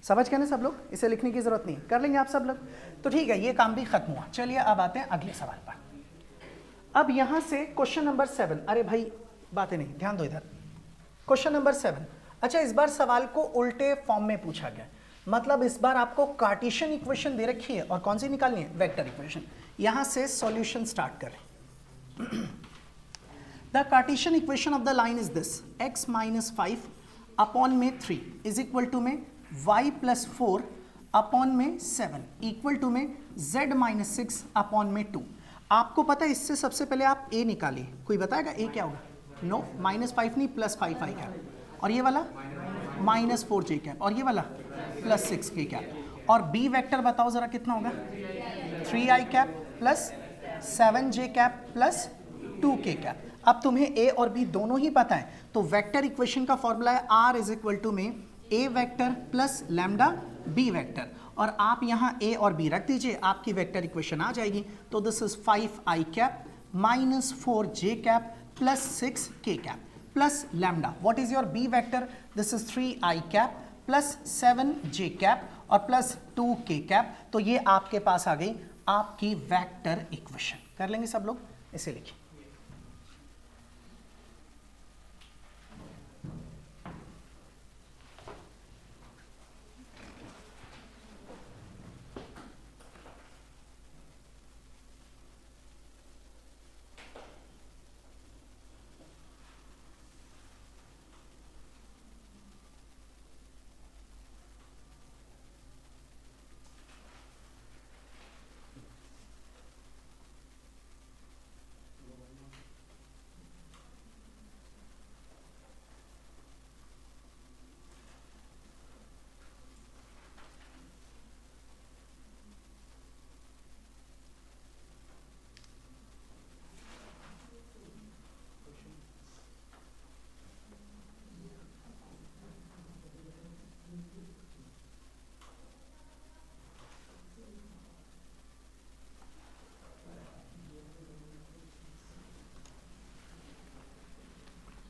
समझ गए ना सब लोग, इसे लिखने की जरूरत नहीं, कर लेंगे आप सब लोग। तो ठीक है, ये काम भी खत्म हुआ। चलिए अब आते हैं अगले सवाल पर। अब यहां से क्वेश्चन नंबर 7, अरे भाई बातें नहीं, ध्यान दो इधर। क्वेश्चन नंबर 7, अच्छा इस बार सवाल को उल्टे फॉर्म में पूछा गया, मतलब इस बार आपको कार्टेशियन इक्वेशन दे रखी है और कौन सी निकालनी है, वेक्टर इक्वेशन। यहां से सॉल्यूशन स्टार्ट करें। The Cartesian equation of the line is this, x - 5 upon में 3 इज इक्वल टू में y + 4 अपॉन में 7 इक्वल टू में z - 6 अपॉन में 2। आपको पता है इससे सबसे पहले आप a निकालिए, कोई बताएगा a क्या होगा, नो -5 नहीं +5 आई कैप, और ये वाला -4j कैप, और ये वाला +6k कैप, और b वेक्टर बताओ जरा कितना होगा, 3i cap plus 7j cap plus 2k cap. अब तुम्हें a और b दोनों ही पता है, तो वेक्टर इक्वेशन का फॉर्मूला है r इज इक्वल टू में a vector plus lambda b vector, और आप यहाँ a और b रख दीजिए, आपकी वेक्टर इक्वेशन आ जाएगी। तो this is 5i cap -4j cap plus 6k cap plus lambda. What is your b vector, this is 3i cap plus 7j cap और प्लस 2k कैप। तो ये आपके पास आ गई आपकी वेक्टर इक्वेशन। कर लेंगे सब लोग, इसे लिखिए।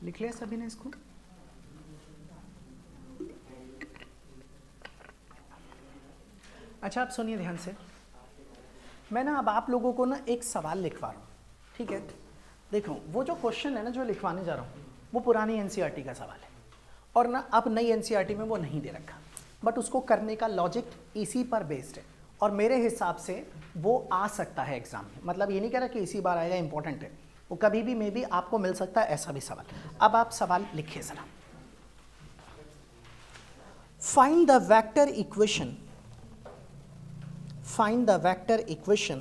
लिख लिया सभी ने इसको? अच्छा आप सुनिए ध्यान से, मैं ना अब आप लोगों को ना एक सवाल लिखवा रहा हूँ, ठीक है। देखो वो जो क्वेश्चन है ना जो लिखवाने जा रहा हूँ वो पुरानी एनसीईआरटी का सवाल है, और ना अब नई एनसीईआरटी में वो नहीं दे रखा, बट उसको करने का लॉजिक इसी पर बेस्ड है, और मेरे हिसाब से वो आ सकता है एग्जाम में। मतलब ये नहीं कह रहा कि इसी बार आएगा, इंपॉर्टेंट है वो, कभी भी मे बी आपको मिल सकता है ऐसा भी सवाल। अब आप सवाल लिखिए जरा, find the vector equation, find the vector equation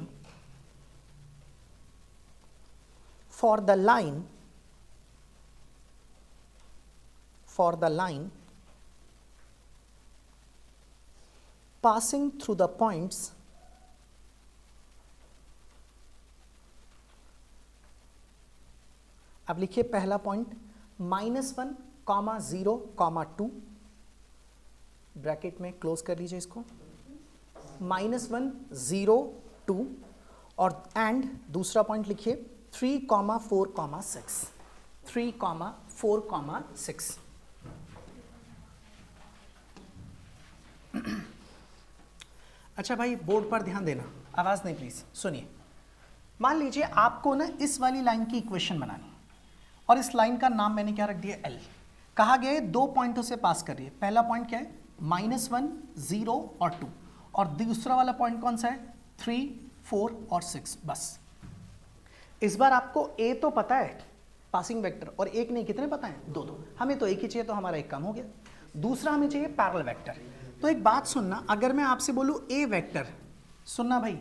for the line passing through the points अब लिखिए पहला पॉइंट -1, (0, 2) ब्रैकेट में क्लोज कर लीजिए इसको, -1, 0, 2 और एंड दूसरा पॉइंट लिखिए 3, 4, 6, 3, 4, 6। अच्छा भाई बोर्ड पर ध्यान देना, आवाज नहीं प्लीज, सुनिए। मान लीजिए आपको ना इस वाली लाइन की इक्वेशन बनानी और इस लाइन का नाम मैंने क्या रख दिया, L। कहा गया है 2 पॉइंटों से पास कर रही है। पहला पॉइंट क्या है, -1, 0 और 2, और दूसरा वाला पॉइंट कौन सा है, 3, 4 और 6। बस इस बार आपको A तो पता है पासिंग वेक्टर, और एक नहीं, कितने पता है, 2 2। हमें तो एक ही चाहिए, तो हमारा एक कम हो गया। दूसरा हमें चाहिए पैरेलल वेक्टर। तो एक बात सुनना, अगर मैं आपसे बोलूँ A वेक्टर, सुनना भाई,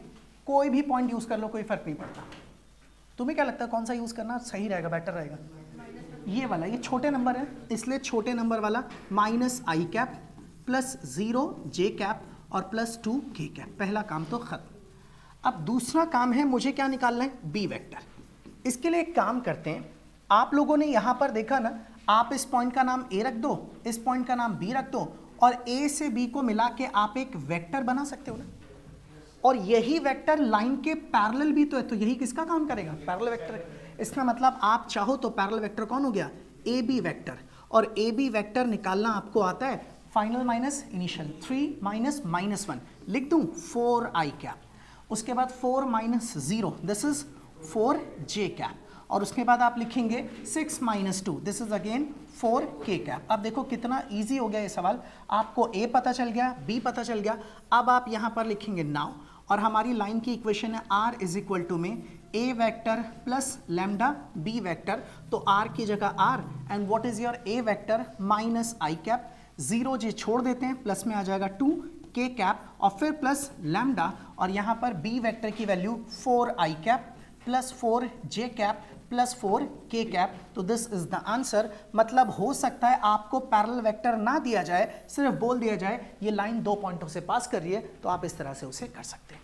कोई भी पॉइंट यूज कर लो, कोई फर्क नहीं पड़ता। तुम्हें क्या लगता है कौन सा यूज करना सही रहेगा, बेटर रहेगा? ये वाला, ये छोटे नंबर है इसलिए छोटे नंबर वाला -i cap plus 0 j cap और +2 k कैप। पहला काम तो खत्म। अब दूसरा काम है, मुझे क्या निकालना है, b वेक्टर। इसके लिए एक काम करते हैं, आप लोगों ने यहां पर देखा ना, आप इस पॉइंट का नाम a रख दो, इस पॉइंट का नाम b रख दो, और a से b को मिला के आप एक वेक्टर बना सकते हो ना। और यही वेक्टर लाइन के पैरेलल भी तो है, तो यही किसका काम करेगा, पैरेलल वेक्टर। इसका मतलब आप चाहो तो पैरेलल वेक्टर कौन हो गया, ए बी वेक्टर। और ए बी वेक्टर निकालना आपको आता है, फाइनल माइनस इनिशियल, 3 माइनस -1 लिख दूं 4i कैप, उसके बाद 4 minus 0, this is 4j cap, और उसके बाद आप लिखेंगे 6 minus 2, this is again 4k cap. अब देखो कितना इजी हो गया ये सवाल, आपको a पता चल गया, b पता चल गया। अब आप यहां पर लिखेंगे नाउ, और हमारी लाइन की इक्वेशन है r इज इक्वल टू में a vector plus lambda b vector, तो r की जगह r, and what is your a vector -i cap, 0 j छोड़ देते हैं, प्लस में आ जाएगा 2k कैप और फिर प्लस लैम्डा, और यहाँ पर b वेक्टर की value 4i cap plus 4j cap plus 4k cap. तो दिस इज द आंसर। मतलब हो सकता है आपको पैरेलल वेक्टर ना दिया जाए, सिर्फ बोल दिया जाए ये लाइन 2 पॉइंटों से पास कर रही है, तो आप इस तरह से उसे कर सकते हैं।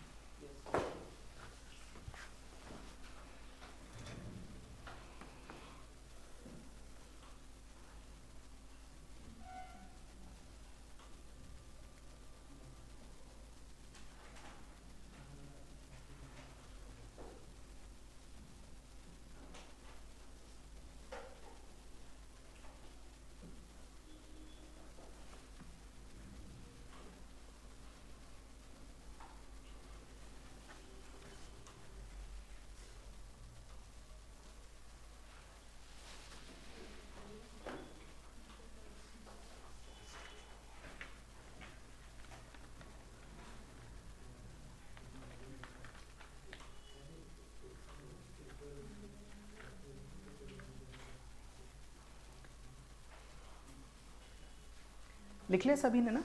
लिख ले सभी ने ना।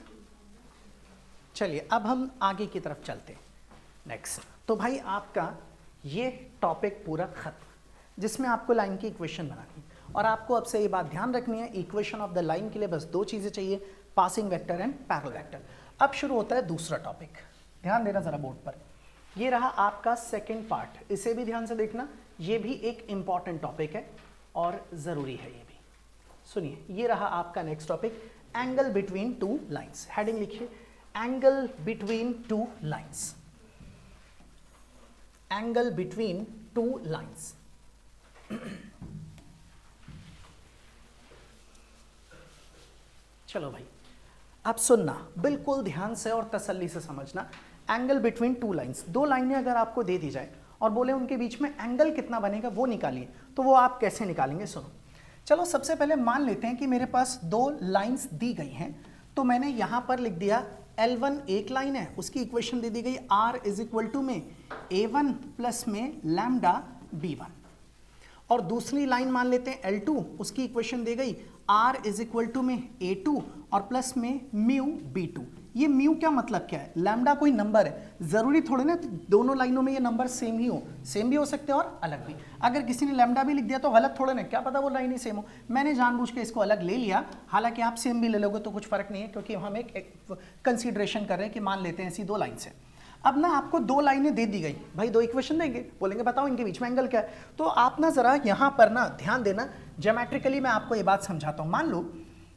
चलिए अब हम आगे की तरफ चलते हैं। नेक्स्ट, तो भाई आपका ये टॉपिक पूरा खत्म, जिसमें आपको लाइन की इक्वेशन बनानी है, और आपको अब से ये बात ध्यान रखनी है, इक्वेशन ऑफ द लाइन के लिए बस 2 चीज़ें चाहिए, passing vector and parallel vector. अब शुरू होता है दूसरा टॉपिक, ध्यान देना ज़रा बोर्ड पर। ये रहा आपका सेकेंड पार्ट, इसे भी ध्यान से देखना, ये भी एक इंपॉर्टेंट टॉपिक है और ज़रूरी है ये भी। सुनिए, ये रहा आपका next topic, angle between 2 lines. Heading लिखिए, angle between 2 lines, angle between 2 lines. चलो भाई, अब सुनना बिल्कुल ध्यान से और तसल्ली से समझना। एंगल बिटवीन 2 लाइन्स, 2 लाइनें अगर आपको दे दी जाए और बोले उनके बीच में एंगल कितना बनेगा वो निकालिए, तो वो आप कैसे निकालेंगे, सुनो। चलो सबसे पहले मान लेते हैं कि मेरे पास 2 लाइन्स दी गई हैं, तो मैंने यहां पर लिख दिया L1 एक लाइन है, उसकी इक्वेशन दे दी गई R इज इक्वल टू में A1 प्लस में लैम्डा B1, और दूसरी लाइन मान लेते हैं L2, उसकी इक्वेशन दी गई R इज इक्वल टू में A2 और प्लस में म्यू B2। ये म्यू क्या मतलब क्या है, लैम्डा कोई नंबर है, जरूरी थोड़े ना दोनों लाइनों में ये नंबर सेम ही हो, सेम भी हो सकते हैं और अलग भी। अगर किसी ने लैम्डा भी लिख दिया तो गलत थोड़े ना, क्या पता वो लाइन ही सेम हो। मैंने जानबूझ के इसको अलग ले लिया, हालांकि आप सेम भी ले लोगे तो कुछ फर्क नहीं है, क्योंकि हम एक कंसीडरेशन कर रहे हैं कि मान लेते हैं ऐसी 2 लाइन्स हैं। अब ना आपको दो लाइनें दे दी गई, भाई दो इक्वेशन देंगे, बोलेंगे बताओ इनके बीच में एंगल क्या है। तो आप ना जरा यहां पर ना ध्यान देना, ज्योमेट्रिकली मैं आपको ये बात समझाता हूं। मान लो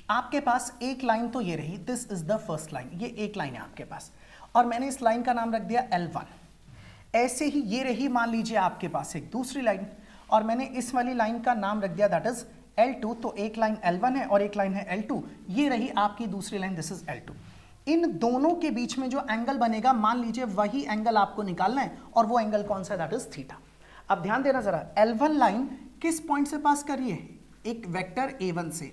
आपके पास एक लाइन तो ये रही, this is the first line, ये एक लाइन है आपके पास, और मैंने इस लाइन का नाम रख दिया L1। ऐसे ही ये रही मान लीजिए आपके पास एक दूसरी लाइन, और मैंने इस वाली लाइन का नाम रख दिया दैट इज L2। तो एक लाइन L1 है और एक लाइन है L2, ये रही आपकी दूसरी लाइन, दिस इज L2। इन दोनों के बीच में जो एंगल बनेगा, मान लीजिए वही एंगल आपको निकालना है, और वो एंगल कौन सा है, दैट इज थीटा। अब ध्यान देना जरा, L1 लाइन किस पॉइंट से पास कर रही है, एक वेक्टर A1 से,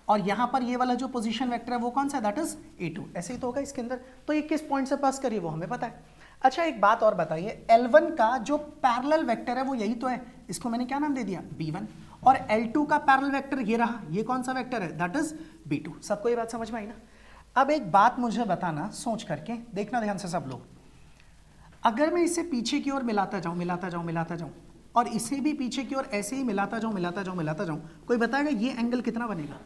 और यहां पर ये वाला जो पोजीशन वेक्टर है वो कौन सा है, दैट इज A2। ऐसे ही तो होगा इसके अंदर, तो ये किस पॉइंट से पास करिए वो हमें पता है। अच्छा एक बात और बताइए, L1 का जो पैरेलल वेक्टर है वो यही तो है, इसको मैंने क्या नाम दे दिया, B1, और L2 का पैरेलल वेक्टर ये रहा, ये कौन सा वेक्टर है, दैट इज B2। सबको ये बात समझ में आई ना। अब एक बात मुझे बताना, सोच करके देखना ध्यान से सब लोग, अगर मैं इसे पीछे की ओर मिलाता जाऊं मिलाता जाऊं मिलाता जाऊं, और इसे भी पीछे की ओर ऐसे ही मिलाता जाऊं मिलाता जाऊं मिलाता जाऊं, कोई बताएगा ये एंगल कितना बनेगा,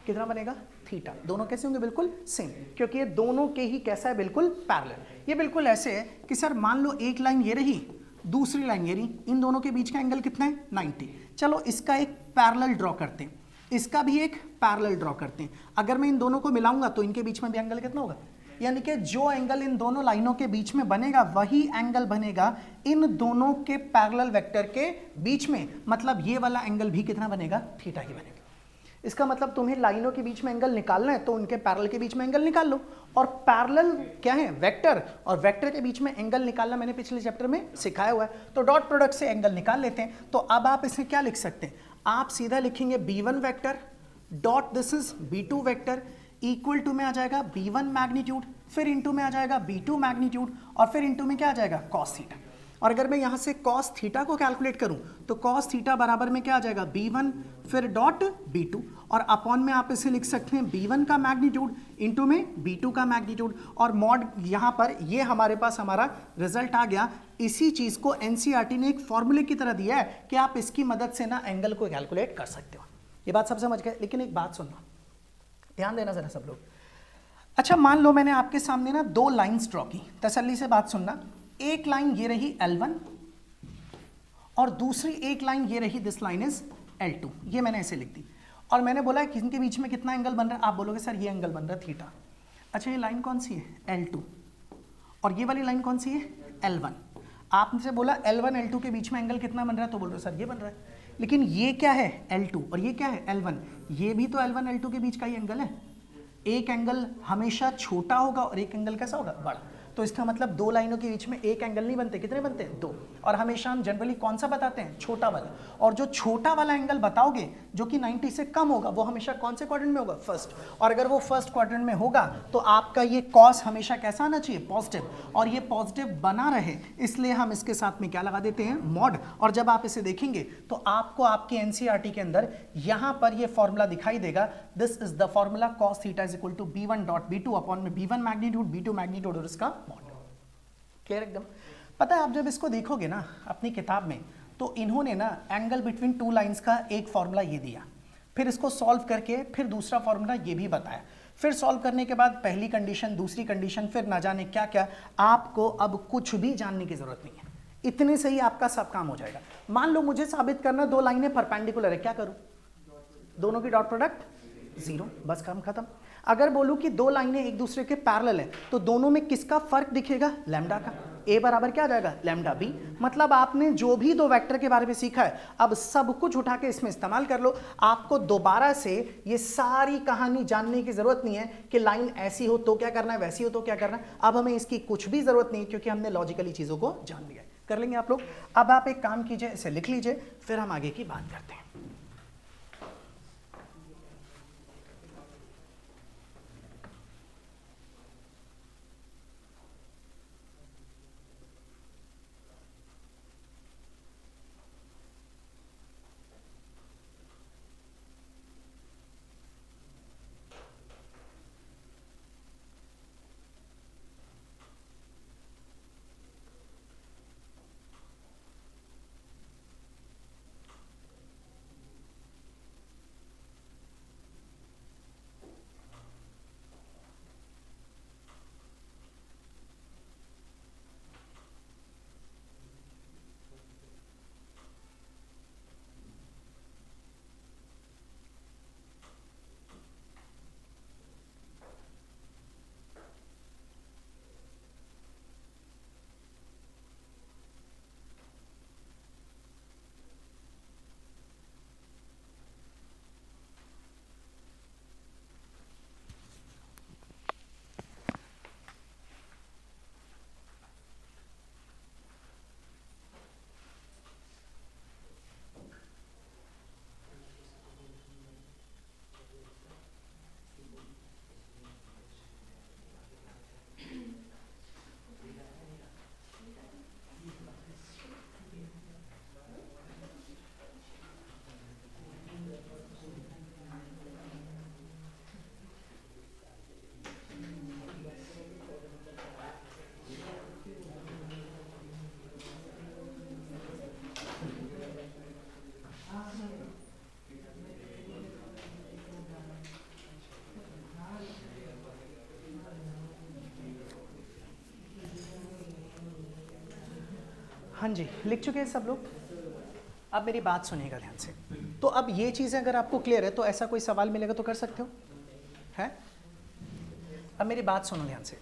कितना बनेगा, थीटा। दोनों कैसे होंगे, बिल्कुल सेम, क्योंकि ये दोनों के ही कैसा है, बिल्कुल पैरेलल। ये बिल्कुल ऐसे है कि सर मान लो एक लाइन ये रही, दूसरी लाइन ये रही, इन दोनों के बीच का एंगल कितना है, 90। चलो इसका एक पैरेलल ड्रॉ करते हैं, इसका भी एक पैरेलल ड्रॉ करते हैं। अगर मैं इन दोनों को मिलाऊंगा तो इनके बीच में भी एंगल कितना होगा, यानी कि जो एंगल इन दोनों लाइनों के बीच में बनेगा वही एंगल बनेगा इन दोनों के पैरेलल वेक्टर के बीच में, मतलब ये वाला एंगल भी कितना बनेगा, थीटा ही बनेगा। इसका मतलब तुम्हें लाइनों के बीच में एंगल निकालना है तो उनके पैरेलल के बीच में एंगल निकाल लो, और पैरेलल क्या है, वेक्टर, और वेक्टर के बीच में एंगल निकालना मैंने पिछले चैप्टर में सिखाया हुआ है। तो डॉट प्रोडक्ट से एंगल निकाल लेते हैं। तो अब आप इसे क्या लिख सकते हैं, आप सीधा लिखेंगे B1 vector dot this is B2 vector equal to में आ जाएगा B1 मैग्नीट्यूड, फिर इंटू में आ जाएगा B2 मैग्नीट्यूड, और फिर इंटू में क्या आ जाएगा, कॉस थीटा। और अगर मैं यहां से कॉस थीटा को कैलकुलेट करूं तो कॉस थीटा बराबर में क्या आ जाएगा, B1 फिर डॉट B2, और अपॉन में आप इसे लिख सकते हैं B1 का मैग्नीट्यूड इंटू में B2 का मैग्नीट्यूड, और मॉड यहां पर ये हमारे पास हमारा रिजल्ट आ गया। इसी चीज को एनसीईआरटी ने एक फॉर्मूले की तरह दिया है कि आप इसकी मदद से ना एंगल को कैलकुलेट कर सकते हो। ये बात सब समझ गए, लेकिन एक बात सुनना, ध्यान देना जरा सब लोग। अच्छा मान लो मैंने आपके सामने ना दो लाइंस ड्रॉ की, तसल्ली से बात सुनना। एक लाइन ये रही L1 और दूसरी एक लाइन ये रही, दिस लाइन इज L2। ये मैंने ऐसे लिख दी, और मैंने बोला कि इनके बीच में कितना एंगल बन रहा है, आप बोलोगे सर ये एंगल बन रहा है थीटा। अच्छा ये लाइन कौन सी है, L2, और ये वाली लाइन कौन सी है, L1। आपने बोला L1 L2 के बीच में एंगल कितना बन रहा है, तो बोल रहे हो सर ये बन रहा है, लेकिन ये क्या है L2 और ये क्या है L1, ये भी तो L1 L2 के बीच का ही एंगल है। एक एंगल हमेशा छोटा होगा और एक एंगल कैसा होगा, बड़ा। तो इसका मतलब दो लाइनों के बीच में एक एंगल नहीं बनते, कितने बनते हैं, दो। और हमेशा हम जनरली कौन सा बताते हैं, छोटा वाला। और जो छोटा वाला एंगल बताओगे जो कि 90 से कम होगा वो हमेशा कौन से क्वाड्रेंट में होगा, फर्स्ट। और अगर वो फर्स्ट क्वाड्रेंट में होगा तो आपका ये कॉस हमेशा कैसा आना चाहिए, पॉजिटिव, और ये पॉजिटिव बना रहे इसलिए हम इसके साथ में क्या लगा देते हैं, मॉड। और जब आप इसे देखेंगे तो आपको आपके एनसीईआरटी के अंदर यहां पर ये फॉर्मूला दिखाई देगा, this is the formula cos theta is equal to B1 dot B2 upon में B1 मैग्नीट्यूड B2 मैग्नीट्यूड और इसका मॉड। क्लियर एकदम। पता है आप जब इसको देखोगे ना अपनी किताब में, तो इन्होंने ना एंगल बिटवीन टू लाइंस का एक फॉर्मूला ये दिया, फिर इसको सॉल्व करके फिर दूसरा फॉर्मूला ये भी बताया, फिर सॉल्व करने के बाद पहली कंडीशन, दूसरी कंडीशन, फिर ना जाने क्या क्या। आपको अब कुछ भी जानने की जरूरत नहीं है, इतने से ही आपका सब काम हो जाएगा। मान लो मुझे साबित करना दो लाइनें परपेंडिकुलर है, क्या करूं, दोनों की डॉट प्रोडक्ट 0, बस काम खत्म। अगर बोलूं कि दो लाइनें एक दूसरे के पैरेलल है तो दोनों में किसका फर्क दिखेगा, लैम्डा का। ए बराबर क्या आ जाएगा, लैम्डा बी। मतलब आपने जो भी दो वेक्टर के बारे में सीखा है अब सब कुछ उठा के इसमें इस्तेमाल कर लो। आपको दोबारा से ये सारी कहानी जानने की जरूरत नहीं है कि लाइन ऐसी हो तो क्या करना है, वैसी हो तो क्या करना है। अब हमें इसकी कुछ भी जरूरत नहीं, क्योंकि हमने लॉजिकली चीजों को जान लिया है। कर लेंगे आप लोग। अब आप एक काम कीजिए, इसे लिख लीजिए, फिर हम आगे की बात करते हैं। हाँ जी, लिख चुके हैं सब लोग? अब मेरी बात सुनिएगा ध्यान से। तो अब ये चीज़ें अगर आपको क्लियर है तो ऐसा कोई सवाल मिलेगा तो कर सकते हो, है? अब मेरी बात सुनो ध्यान से।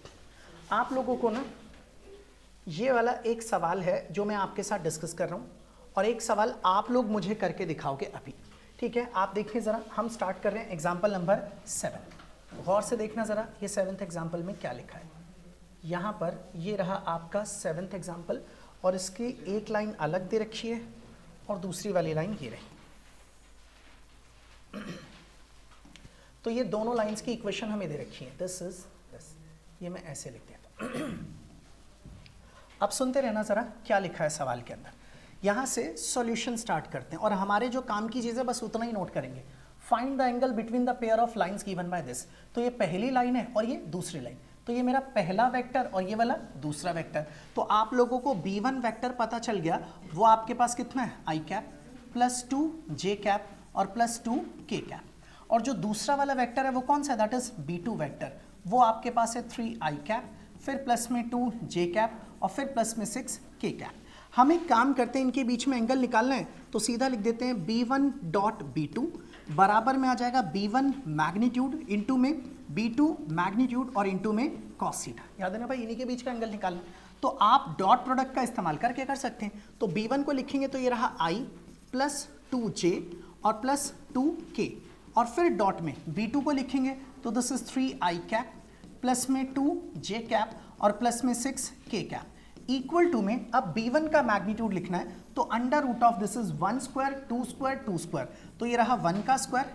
आप लोगों को ना ये वाला एक सवाल है जो मैं आपके साथ डिस्कस कर रहा हूँ, और एक सवाल आप लोग मुझे करके दिखाओगे अभी, ठीक है? आप देखिए ज़रा, हम स्टार्ट कर रहे हैं एग्जाम्पल नंबर 7। गौर से देखना ज़रा, ये 7th एग्जाम्पल में क्या लिखा है। यहाँ पर ये रहा आपका 7th एग्जाम्पल, और इसकी एक लाइन अलग दे रखी है और दूसरी वाली लाइन ये रही। तो ये दोनों लाइंस की इक्वेशन हमें दे रखी है, दिस इज दिस, ये मैं ऐसे लिख देता हूँ। अब सुनते रहना ज़रा क्या लिखा है सवाल के अंदर। यहाँ से सॉल्यूशन स्टार्ट करते हैं, और हमारे जो काम की चीज़ें बस उतना ही नोट करेंगे। Find the angle between the pair of lines given by this. तो ये पहली लाइन है और ये दूसरी लाइन, तो ये मेरा पहला वेक्टर और ये वाला दूसरा वेक्टर। तो आप लोगों को B1 वेक्टर पता चल गया, वो आपके पास कितना है, i cap plus 2 j cap और प्लस 2 k कैप। और जो दूसरा वाला वेक्टर है वो कौन सा है, दैट इज B2 वेक्टर, वो आपके पास है 3i कैप, फिर प्लस में 2 j कैप और फिर प्लस में 6 k कैप। हम एक काम करते हैं, इनके बीच में एंगल निकालना है तो सीधा लिख देते हैं B1 डॉट B2 बराबर में आ जाएगा B1 मैग्नीट्यूड इंटू में B2 मैग्नीट्यूड और इंटू में कॉस थीटा। याद है ना भाई, इन्हीं के बीच का एंगल निकालना। तो आप डॉट प्रोडक्ट का इस्तेमाल करके कर सकते हैं। तो B1 को लिखेंगे तो ये रहा i प्लस 2j और प्लस 2k, और फिर डॉट में B2 को लिखेंगे तो this is 3i cap plus में 2j कैप और प्लस में 6k कैप इक्वल टू में अब B1 का मैग्नीट्यूड लिखना है, तो under root of this is 1 square 2 square 2 square, तो ये रहा 1 का स्क्वायर,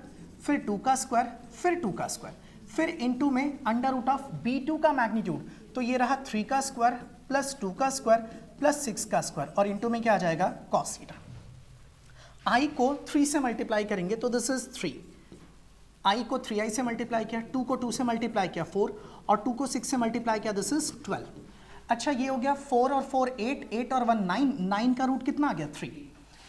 फिर 2 का स्क्वायर, फिर 2 का स्क्वायर, फिर इनटू में अंडर रूट ऑफ B2 का मैग्नीट्यूड, तो ये रहा 3 का स्क्वायर प्लस 2 का स्क्वायर प्लस 6 का स्क्वायर, और इनटू में क्या आ जाएगा, कॉस थीटा। i को 3 से मल्टीप्लाई करेंगे तो दिस इज 3, i को 3i से मल्टीप्लाई किया, 2 को 2 से मल्टीप्लाई किया 4, और 2 को 6 से मल्टीप्लाई किया, दिस इज 12। अच्छा ये हो गया 4 और 4 8, 8 और 1 9, 9 का रूट कितना आ गया 3,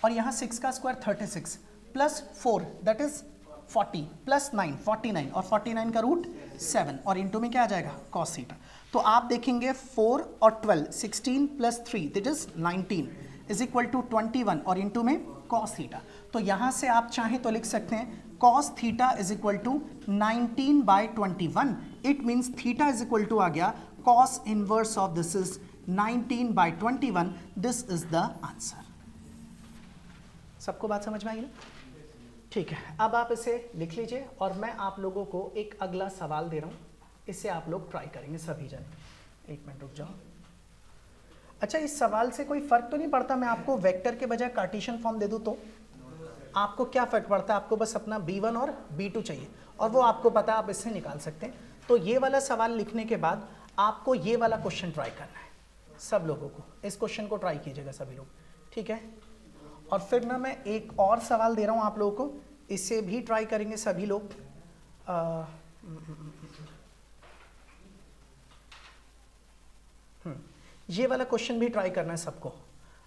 और यहाँ 6 का square 36 plus 4 that is 40 plus 9 49, और 49 का रूट 7, और इनटू में क्या आ जाएगा, कॉस थीटा। तो आप देखेंगे 4 और 12 16 plus 3 that is 19 is equal to 21, और इनटू में कॉस थीटा। तो यहाँ से आप चाहें तो लिख सकते हैं cos theta is equal to 19/21। It means theta is equal to आ गया cos inverse of this is 19/21। This is the answer. सबको बात समझ में आई ना? ठीक है, अब आप इसे लिख लीजिए, और मैं आप लोगों को एक अगला सवाल दे रहा हूँ, इसे आप लोग ट्राई करेंगे सभी जने। एक मिनट रुक जाओ। अच्छा, इस सवाल से कोई फर्क तो नहीं पड़ता मैं आपको वेक्टर के बजाय कार्टेशियन फॉर्म दे दूँ तो आपको क्या फर्क पड़ता है? आपको बस अपना B1 और B2 चाहिए, और वो आपको पता है, आप इससे निकाल सकते हैं। तो ये वाला सवाल लिखने के बाद आपको ये वाला क्वेश्चन ट्राई करना है। सब लोगों को इस क्वेश्चन को ट्राई कीजिएगा सभी लोग, ठीक है? और फिर ना मैं एक और सवाल दे रहा हूँ आप लोगों को, इसे भी ट्राई करेंगे सभी लोग। ये वाला क्वेश्चन भी ट्राई करना है सबको।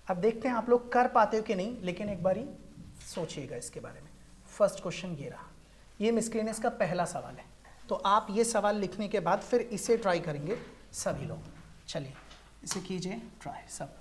अब देखते हैं आप लोग कर पाते हो कि नहीं, लेकिन एक बारी सोचिएगा इसके बारे में। फर्स्ट क्वेश्चन ये रहा, ये मिसक्लेनियस का पहला सवाल है। तो आप ये सवाल लिखने के बाद फिर इसे ट्राई करेंगे सभी लोग। चलिए इसे कीजिए ट्राई सब।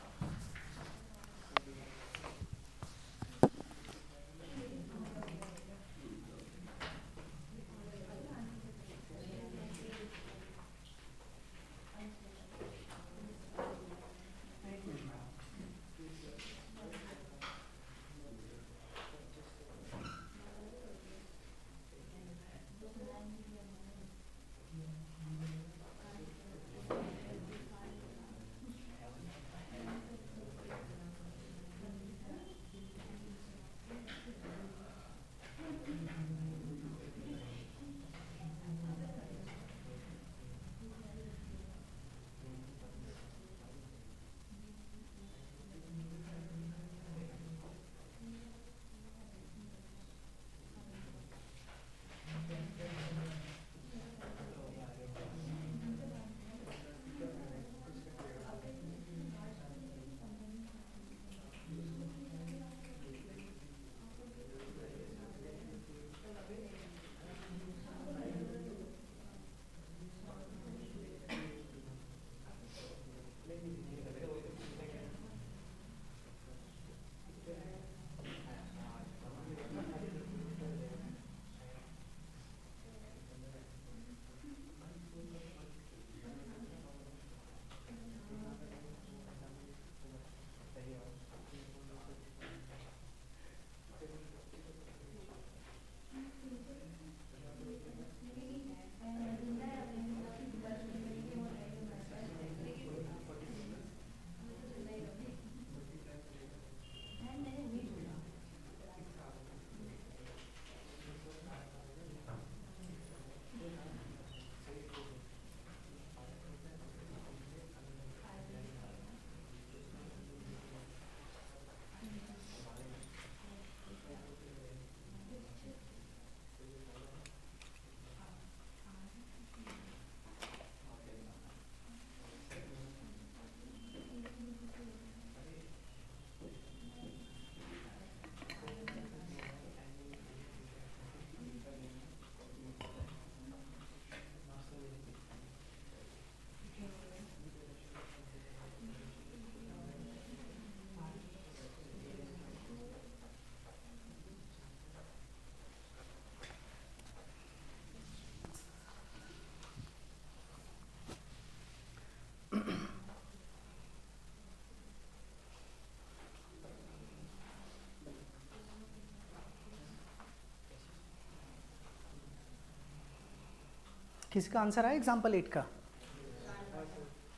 किसी का आंसर आया एग्जाम्पल 8 का?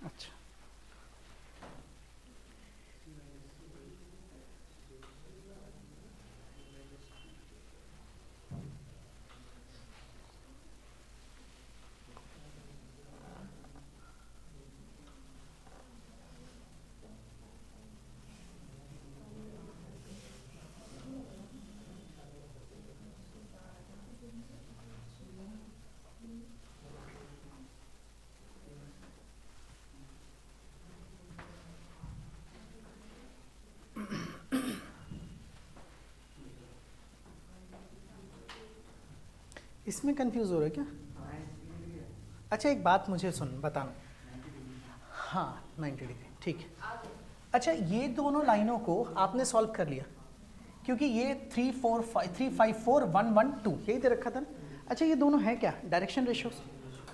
अच्छा, इसमें कंफ्यूज हो रहा है क्या? अच्छा एक बात मुझे सुन बताना। हाँ 90 डिग्री, ठीक है। अच्छा ये दोनों लाइनों को आपने सॉल्व कर लिया, क्योंकि ये 3 4 5 3 5 4 1 1 2 यही दे रखा था ना। अच्छा ये दोनों है क्या? Direction ratios.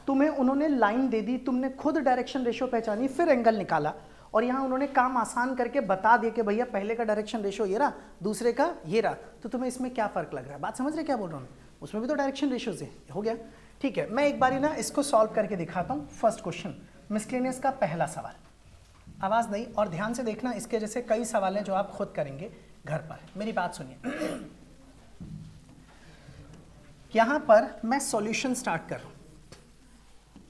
तुम्हें उन्होंने लाइन दे दी, तुमने खुद डायरेक्शन रेशियो पहचानी, फिर एंगल निकाला, और यहाँ उन्होंने काम आसान करके बता दिया कि भैया पहले का डायरेक्शन रेशियो ये रहा, दूसरे का ये रहा, तो तुम्हें इसमें क्या फ़र्क लग रहा है? बात समझ रहे क्या बोल रहा हूँ? उसमें भी तो डायरेक्शन रेशियोज है, हो गया। ठीक है, मैं एक बारी ना इसको सॉल्व करके दिखाता हूँ। फर्स्ट क्वेश्चन मिसलेनियस का पहला सवाल, आवाज़ नहीं, और ध्यान से देखना, इसके जैसे कई सवाल हैं जो आप खुद करेंगे घर पर। मेरी बात सुनिए, यहाँ पर मैं सॉल्यूशन स्टार्ट कर रहा हूँ।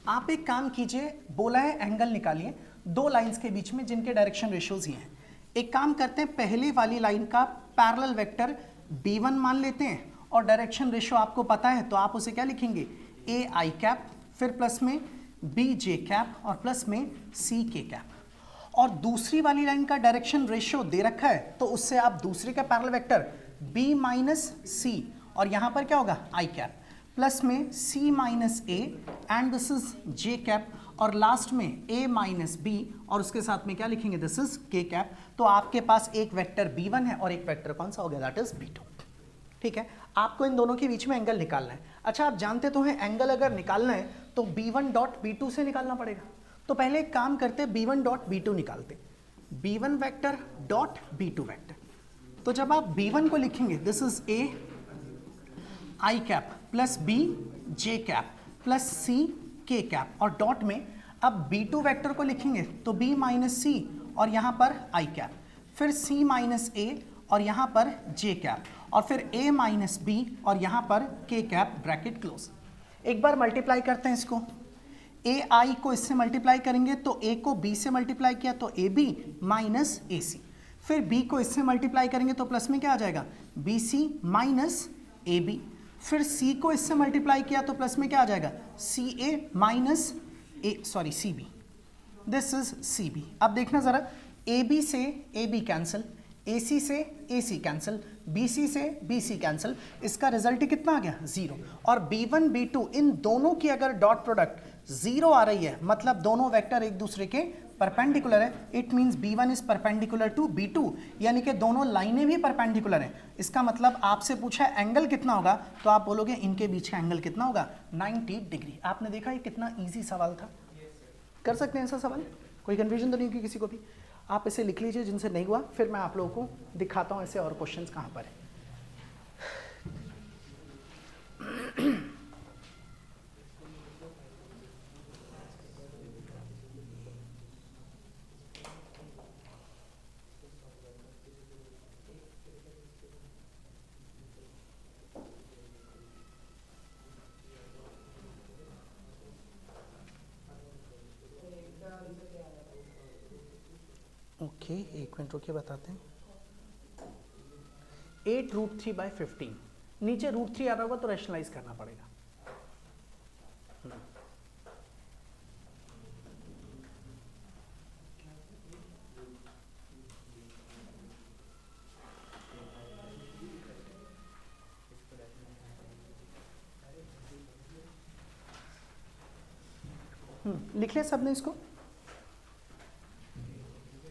आप एक काम कीजिए, बोला है एंगल निकालिए दो लाइंस के बीच में जिनके डायरेक्शन रेशियोज ही हैं। एक काम करते हैं, पहले वाली लाइन का पैरेलल वेक्टर b1 मान लेते हैं, और डायरेक्शन रेशियो आपको पता है तो आप उसे क्या लिखेंगे? ए आई कैप, फिर प्लस में बी जे कैप, और प्लस में सी के कैप। और दूसरी वाली लाइन का डायरेक्शन रेशियो दे रखा है तो उससे आप दूसरे का पैरेलल वेक्टर b माइनस सी, और यहाँ पर क्या होगा? आई कैप, प्लस में c minus A, and this is j cap, और लास्ट में a माइनस बी, और उसके साथ में क्या लिखेंगे? This is k cap. तो आपके पास एक वेक्टर b1 है और एक वेक्टर कौन सा हो गया? That is b2। ठीक है, आपको इन दोनों के बीच में एंगल निकालना है। अच्छा आप जानते तो हैं एंगल अगर निकालना है तो b1 डॉट b2 से निकालना पड़ेगा। तो पहले एक काम करते, b1 डॉट b2 निकालते, b1 vector dot b2 vector. तो जब आप b1 को लिखेंगे, this is a I cap plus b j cap plus c k cap, और डॉट में अब b2 वेक्टर को लिखेंगे तो b माइनस सी, और यहाँ पर i कैप, फिर c माइनस a, और यहाँ पर j कैप, और फिर a माइनस b, और यहाँ पर k कैप, ब्रैकेट क्लोज। एक बार मल्टीप्लाई करते हैं इसको, ए आई को इससे मल्टीप्लाई करेंगे तो a को b से मल्टीप्लाई किया तो ए बी माइनस ए सी, फिर b को इससे मल्टीप्लाई करेंगे तो प्लस में क्या आ जाएगा? B c minus a b, फिर c को इससे मल्टीप्लाई किया तो प्लस में क्या आ जाएगा? C a minus c b, this is c b. अब देखना ज़रा, ए बी से ए बी कैंसिल, ए सी से ए सी कैंसिल, बी सी से बी सी कैंसिल, इसका रिजल्ट कितना आ गया? 0। और b1 b2 इन दोनों की अगर डॉट प्रोडक्ट 0 आ रही है, मतलब दोनों वेक्टर एक दूसरे के परपेंडिकुलर है, it means b1 is perpendicular to b2, यानी कि दोनों लाइनें भी परपेंडिकुलर हैं। इसका मतलब आपसे पूछा है एंगल कितना होगा, तो आप बोलोगे इनके बीच का एंगल कितना होगा? 90 डिग्री। आपने देखा ये कितना ईजी सवाल था। कर सकते हैं ऐसा सवाल, कोई कन्फ्यूजन तो नहीं होगी किसी को भी। आप इसे लिख लीजिए जिनसे नहीं हुआ, फिर मैं आप लोगों को दिखाता हूँ ऐसे और क्वेश्चंस कहाँ पर है। ओके एक मिनट रुकिए, बताते हैं। 8√3/15, नीचे √3 आ रहा होगा तो रैशनलाइज करना पड़ेगा। लिख लिया सबने इसको?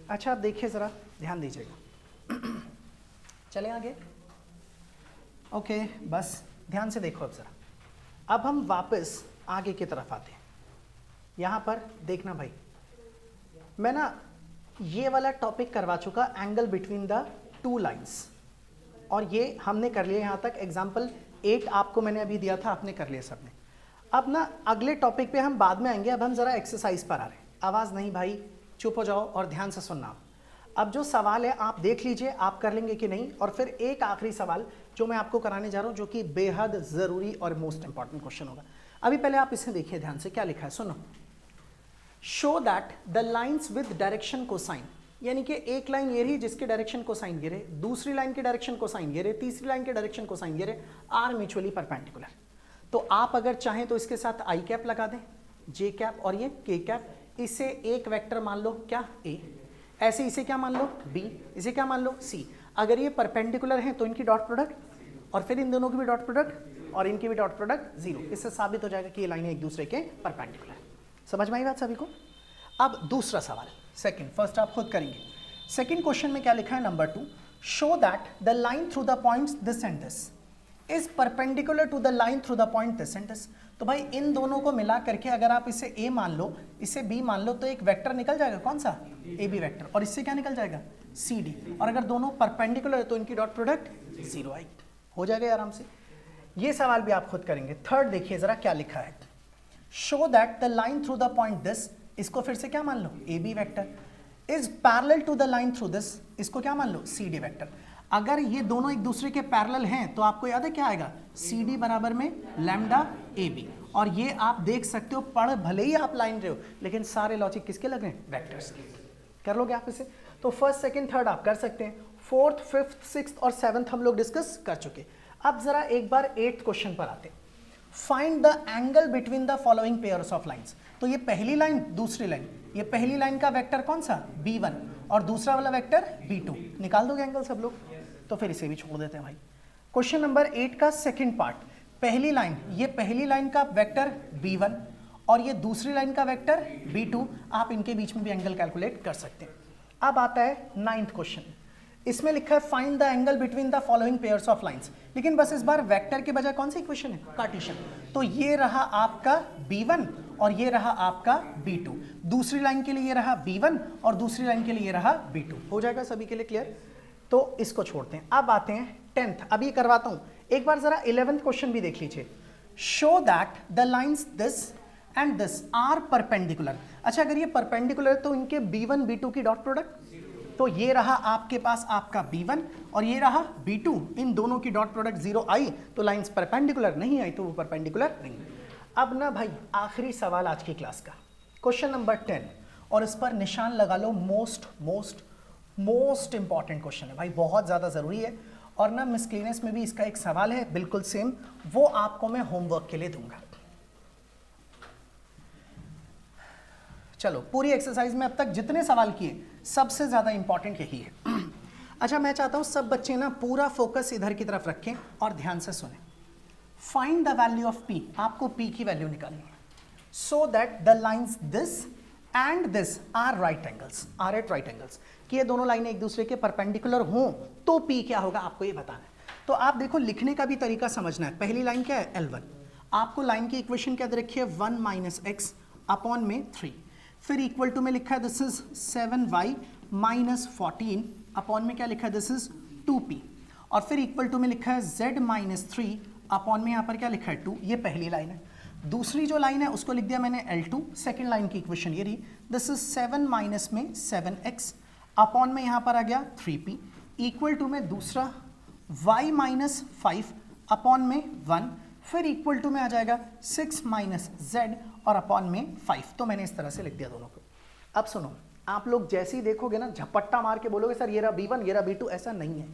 अच्छा आप देखिए ज़रा, ध्यान दीजिएगा। चलें आगे। ओके बस ध्यान से देखो अब ज़रा। अब हम वापस आगे की तरफ आते हैं। यहाँ पर देखना भाई, मैं ना ये वाला टॉपिक करवा चुका, angle between the two lines, और ये हमने कर लिया यहाँ तक। एग्जाम्पल 8 आपको मैंने अभी दिया था, आपने कर लिया सबने। अब ना अगले टॉपिक पे हम बाद में आएंगे, अब हम जरा एक्सरसाइज पर आ रहे हैं। आवाज़ नहीं भाई, चुप हो जाओ और ध्यान से सुनना। अब जो सवाल है आप देख लीजिए आप कर लेंगे कि नहीं, और फिर एक आखिरी सवाल जो मैं आपको कराने जा रहा हूं जो कि बेहद ज़रूरी और मोस्ट इंपॉर्टेंट क्वेश्चन होगा। अभी पहले आप इसे देखिए ध्यान से, क्या लिखा है सुनो। Show that the lines with direction cosine, यानी कि एक लाइन ये रही जिसके डायरेक्शन कोसाइन ये रहे, दूसरी लाइन के डायरेक्शन कोसाइन ये रहे, तीसरी लाइन के डायरेक्शन कोसाइन ये रहे, आर म्यूचुअली परपेंडिकुलर। तो आप अगर चाहें तो इसके साथ आई कैप लगा दें, जे कैप और ये के कैप, इसे एक वेक्टर मान लो क्या ए, ऐसे इसे क्या मान लो बी, इसे क्या मान लो सी। अगर ये परपेंडिकुलर हैं तो इनकी डॉट प्रोडक्ट, और फिर इन दोनों की भी डॉट प्रोडक्ट और इनकी भी डॉट प्रोडक्ट जीरो। इससे साबित हो जाएगा कि ये लाइनें एक दूसरे के परपेंडिकुलर। समझ में आई बात सभी को? अब दूसरा सवाल, सेकंड, फर्स्ट आप खुद करेंगे। सेकंड क्वेश्चन में क्या लिखा है number 2, show that the line through the points this and this is perpendicular to the line through the point this and this. तो भाई इन दोनों को मिला करके अगर आप इसे ए मान लो, इसे बी मान लो, तो एक वेक्टर निकल जाएगा, कौन सा? ए बी वेक्टर, और इससे क्या निकल जाएगा? C d. और अगर दोनों परपेंडिकुलर है तो इनकी डॉट प्रोडक्ट जीरो आई, हो जाएगा आराम से। ये सवाल भी आप खुद करेंगे। थर्ड देखिए जरा क्या लिखा है, show that the line through the point this, इसको फिर से क्या मान लो? A b vector, is parallel to the line through this, इसको क्या मान लो? C D vector. अगर ये दोनों एक दूसरे के पैरेलल हैं तो आपको याद है क्या आएगा? सी डी बराबर में लैम्डा ए बी। और ये आप देख सकते हो, पढ़ भले ही आप लाइन रहे हो लेकिन सारे लॉजिक किसके लग रहे हैं? वेक्टर्स के। कर लोगे आप इसे? तो फर्स्ट सेकंड थर्ड आप कर सकते हैं, फोर्थ फिफ्थ सिक्स्थ और सेवंथ हम लोग डिस्कस कर चुके। अब जरा एक बार 8th क्वेश्चन पर आते हैं। Find the angle between the following pairs of lines. तो ये पहली लाइन दूसरी लाइन, ये पहली लाइन का वेक्टर कौन सा? b1 और दूसरा वाला वेक्टर b2। निकाल दोगे एंगल सब लोग? तो फिर इसे भी छोड़ देते हैं भाई। क्वेश्चन नंबर 8 का सेकंड पार्ट, पहली लाइन, ये पहली लाइन का वेक्टर b1 और ये दूसरी लाइन का वेक्टर b2, आप इनके बीच में भी एंगल कैलकुलेट कर सकते हैं। अब आता है 9th क्वेश्चन, इसमें लिखा है find the angle between the following pairs of lines, लेकिन बस इस बार वेक्टर के बजाय कौन सी इक्वेशन है? कार्टेशियन। तो ये रहा आपका b1 और ये रहा आपका b2, दूसरी लाइन के लिए ये रहा b1 और दूसरी लाइन के लिए ये रहा b2। हो जाएगा सभी के लिए क्लियर? तो इसको छोड़ते हैं। अब आते हैं 10th, अभी करवाता हूं। एक बार जरा 11th क्वेश्चन भी देख लीजिए, show that the lines this and this are perpendicular. अच्छा, अगर ये परपेंडिकुलर है तो इनके b1 b2 की डॉट प्रोडक्ट, तो ये रहा आपके पास आपका b1 और ये रहा b2, इन दोनों की डॉट प्रोडक्ट जीरो आई तो लाइंस परपेंडिकुलर नहीं आई, तो वो परपेंडिकुलर नहीं। अब ना भाई आखिरी सवाल आज की क्लास का, क्वेश्चन नंबर 10, और इस पर निशान लगा लो, most most most important question है भाई, बहुत ज़्यादा ज़रूरी है। और ना मिसक्लेनियस में भी इसका एक सवाल है बिल्कुल सेम, वो आपको मैं होमवर्क के लिए दूंगा। चलो, पूरी एक्सरसाइज में अब तक जितने सवाल किए सबसे ज़्यादा इंपॉर्टेंट यही है। अच्छा, मैं चाहता हूँ सब बच्चे ना पूरा फोकस इधर की तरफ रखें और ध्यान से सुनें। Find the value of p, आपको p की वैल्यू निकालनी है, so that the lines this and this are right angles, are at right angles, कि ये दोनों लाइनें एक दूसरे के परपेंडिकुलर हों तो p क्या होगा आपको ये बताना है। तो आप देखो, लिखने का भी तरीका समझना है। पहली लाइन क्या है? L1। आपको लाइन की इक्वेशन क्या दे रखी है? 1 माइनस एक्स अपॉन में 3, फिर इक्वल टू में लिखा है this is 7y minus 14 upon में क्या लिखा है? दिस इज 2p, और फिर इक्वल टू में लिखा है z माइनस 3 अपॉन में यहाँ पर क्या लिखा है? 2। ये पहली लाइन है। दूसरी जो लाइन है उसको लिख दिया मैंने L2, सेकेंड लाइन की इक्वेशन ये रही, दिस इज 7 माइनस में 7x अपॉन में यहाँ पर आ गया 3p, इक्वल टू में दूसरा y माइनस 5 अपॉन में 1, फिर इक्वल टू में आ जाएगा 6 माइनस z और अपॉन में 5। तो मैंने इस तरह से लिख दिया दोनों को। अब सुनो, आप लोग जैसे ही देखोगे ना झपट्टा मार के बोलोगे सर ये रहा b1 ये रहा b2, ऐसा नहीं है,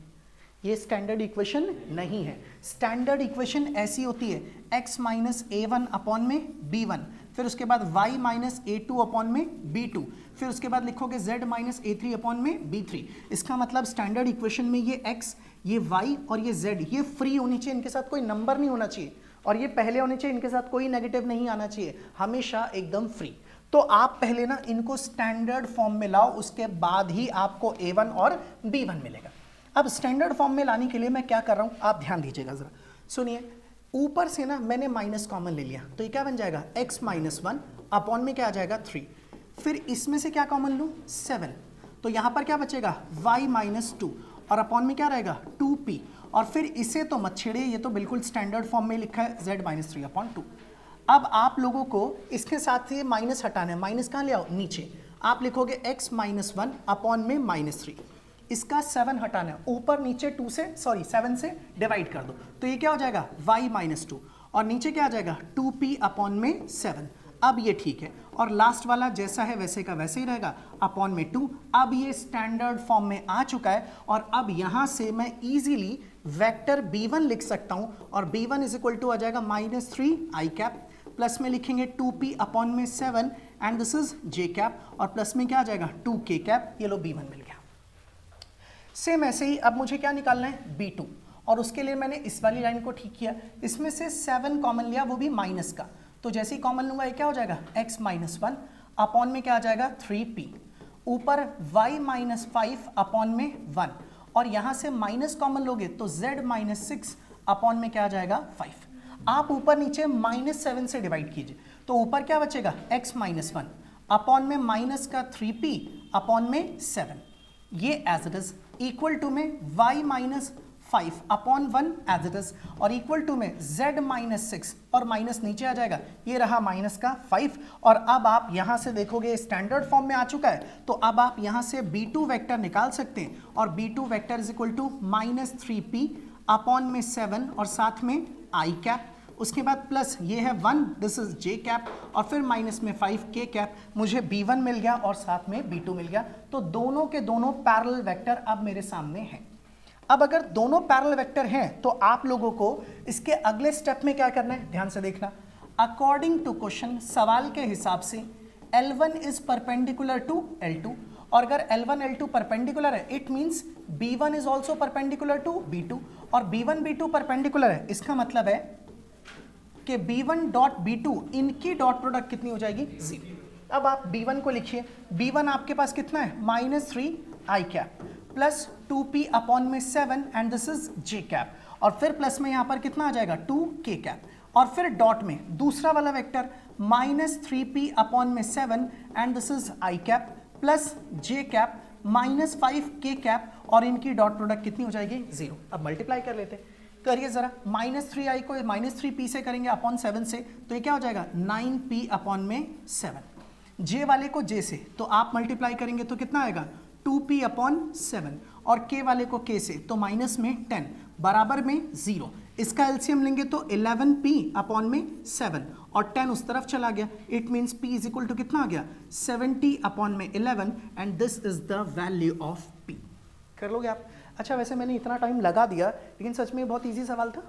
ये स्टैंडर्ड इक्वेशन नहीं है। स्टैंडर्ड इक्वेशन ऐसी होती है x माइनस a1 अपॉन में b1, फिर उसके बाद y माइनस a2 अपॉन में b2, फिर उसके बाद लिखोगे z माइनस a3 अपॉन में b3। इसका मतलब स्टैंडर्ड इक्वेशन में ये x, ये y और ये z ये फ्री होनी चाहिए, इनके साथ कोई नंबर नहीं होना चाहिए, और ये पहले होने चाहिए, इनके साथ कोई नेगेटिव नहीं आना चाहिए, हमेशा एकदम फ्री। तो आप पहले ना इनको स्टैंडर्ड फॉर्म में लाओ, उसके बाद ही आपको a1 और b1 मिलेगा। अब स्टैंडर्ड फॉर्म में लाने के लिए मैं क्या कर रहा हूं, आप ध्यान दीजिएगा जरा, सुनिए। ऊपर से ना मैंने माइनस कॉमन ले लिया, तो ये क्या बन जाएगा? x माइनस 1 अपॉन में क्या आ जाएगा? 3, फिर इसमें से क्या कॉमन लूँ? 7, तो यहाँ पर क्या बचेगा? y माइनस 2 और अपॉन में क्या रहेगा? 2p, और फिर इसे तो मत छेड़े, ये तो बिल्कुल स्टैंडर्ड फॉर्म में लिखा है z माइनस 3 अपॉन 2। अब आप लोगों को इसके साथ ये माइनस हटाना है, माइनस कहाँ ले आओ, नीचे। आप लिखोगे x माइनस 1 अपॉन में माइनस 3, इसका 7 हटाना है, ऊपर नीचे 7 से डिवाइड कर दो, तो ये क्या हो जाएगा y माइनस 2, और नीचे क्या आ जाएगा 2p अपॉन में 7। अब ये ठीक है, और लास्ट वाला जैसा है वैसे का वैसे ही रहेगा, अपॉन में 2। अब ये स्टैंडर्ड फॉर्म में आ चुका है, और अब यहाँ से मैं इजीली वेक्टर b1 लिख सकता हूँ, और b1 इज इक्वल टू आ जाएगा माइनस 3 आई कैप, प्लस में लिखेंगे 2p अपॉन में 7 and this is j cap, और प्लस में क्या आ जाएगा 2k कैप। ये लो b1 मिल गया। सेम ऐसे ही अब मुझे क्या निकालना है b2, और उसके लिए मैंने इस वाली लाइन को ठीक किया, इसमें से 7 कॉमन लिया, वो भी माइनस का, तो जैसे ही कॉमन लूंगा ये क्या हो जाएगा x माइनस 1 अपॉन में क्या आ जाएगा 3p, ऊपर y माइनस 5 अपॉन में 1, और यहाँ से माइनस कॉमन लोगे तो z माइनस 6 अपॉन में क्या आ जाएगा 5। आप ऊपर नीचे माइनस 7 से डिवाइड कीजिए, तो ऊपर क्या बचेगा x माइनस 1 अपॉन में माइनस का 3p अपॉन में 7, ये as it is, equal to में y minus 5 upon 1 as it is, और इक्वल टू में z माइनस 6, और माइनस नीचे आ जाएगा, ये रहा माइनस का 5। और अब आप यहाँ से देखोगे स्टैंडर्ड फॉर्म में आ चुका है, तो अब आप यहाँ से b2 वेक्टर निकाल सकते हैं, और b2 vector is equal to minus 3p upon में 7 और साथ में i कैप, उसके बाद प्लस ये है 1, दिस इज j कैप, और फिर माइनस में 5k कैप। मुझे b1 मिल गया और साथ में b2 मिल गया, तो दोनों के दोनों पैरेलल वेक्टर अब मेरे सामने हैं। अब अगर दोनों पैरेलल वेक्टर हैं तो आप लोगों को इसके अगले स्टेप में क्या करना है, ध्यान से देखना। अकॉर्डिंग टू क्वेश्चन, सवाल के हिसाब से L1 is perpendicular to L2, और अगर L1 L2 परपेंडिकुलर है it means B1 is also perpendicular to B2, और B1 B2 परपेंडिकुलर है, इसका मतलब है कि B1 डॉट B2 इनकी डॉट प्रोडक्ट कितनी हो जाएगी 0। अब आप B1 को लिखिए, B1 आपके पास कितना है माइनस 3 आई कैप प्लस 2p अपॉन में 7 and this is j cap, और फिर प्लस में यहाँ पर कितना आ जाएगा 2k कैप, और फिर डॉट में दूसरा वाला वेक्टर माइनस 3p अपॉन में 7 and this is i cap plus j cap minus 5k cap, और इनकी डॉट प्रोडक्ट कितनी हो जाएगी 0। अब मल्टीप्लाई कर लेते हैं, करिए जरा, माइनस 3i को माइनस 3p से करेंगे अपॉन 7 से, तो ये क्या हो जाएगा 9p अपॉन में 7, j वाले को j से तो आप मल्टीप्लाई करेंगे तो कितना आएगा 2p अपॉन 7, और k वाले को k से तो माइनस में 10 बराबर में 0। इसका एलसीएम लेंगे तो 11p अपॉन में 7, और 10 उस तरफ चला गया, it means p is equal to कितना आ गया 70 अपॉन में 11 and this is the value of p। कर लोगे आप? अच्छा, वैसे मैंने इतना टाइम लगा दिया, लेकिन सच में बहुत इजी सवाल था।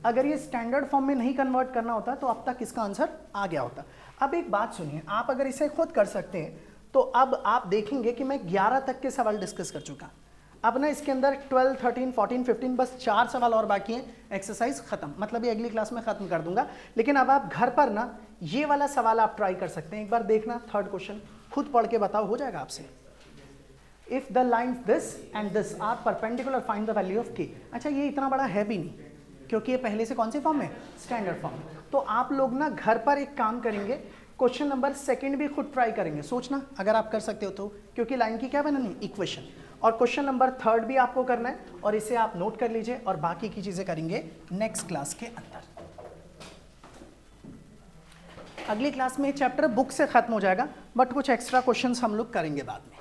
अगर ये स्टैंडर्ड फॉर्म में नहीं कन्वर्ट करना होता तो अब तक इसका आंसर आ गया होता। अब एक बात सुनिए, आप अगर इसे खुद कर सकते हैं तो अब आप देखेंगे कि मैं 11 तक के सवाल डिस्कस कर चुका। अब ना इसके अंदर 12, 13, 14, 15 बस 4 सवाल और बाकी हैं, एक्सरसाइज खत्म, मतलब ये अगली क्लास में खत्म कर दूंगा। लेकिन अब आप घर पर ना ये वाला सवाल आप ट्राई कर सकते हैं, एक बार देखना, थर्ड क्वेश्चन खुद पढ़ के बताओ, हो जाएगा आपसे। If the lines this and this are perpendicular find the value of k। अच्छा, ये इतना बड़ा है भी नहीं, क्योंकि ये पहले से कौन से फॉर्म में, स्टैंडर्ड फॉर्म। तो आप लोग ना घर पर एक काम करेंगे, क्वेश्चन नंबर 2 भी खुद ट्राई करेंगे, सोचना अगर आप कर सकते हो तो, क्योंकि लाइन की क्या बनानी, इक्वेशन, और क्वेश्चन नंबर 3 भी आपको करना है, और इसे आप नोट कर लीजिए, और बाकी की चीजें करेंगे नेक्स्ट क्लास के अंदर। अगली क्लास में चैप्टर बुक से खत्म हो जाएगा, बट कुछ एक्स्ट्रा क्वेश्चंस हम लोग करेंगे बाद में।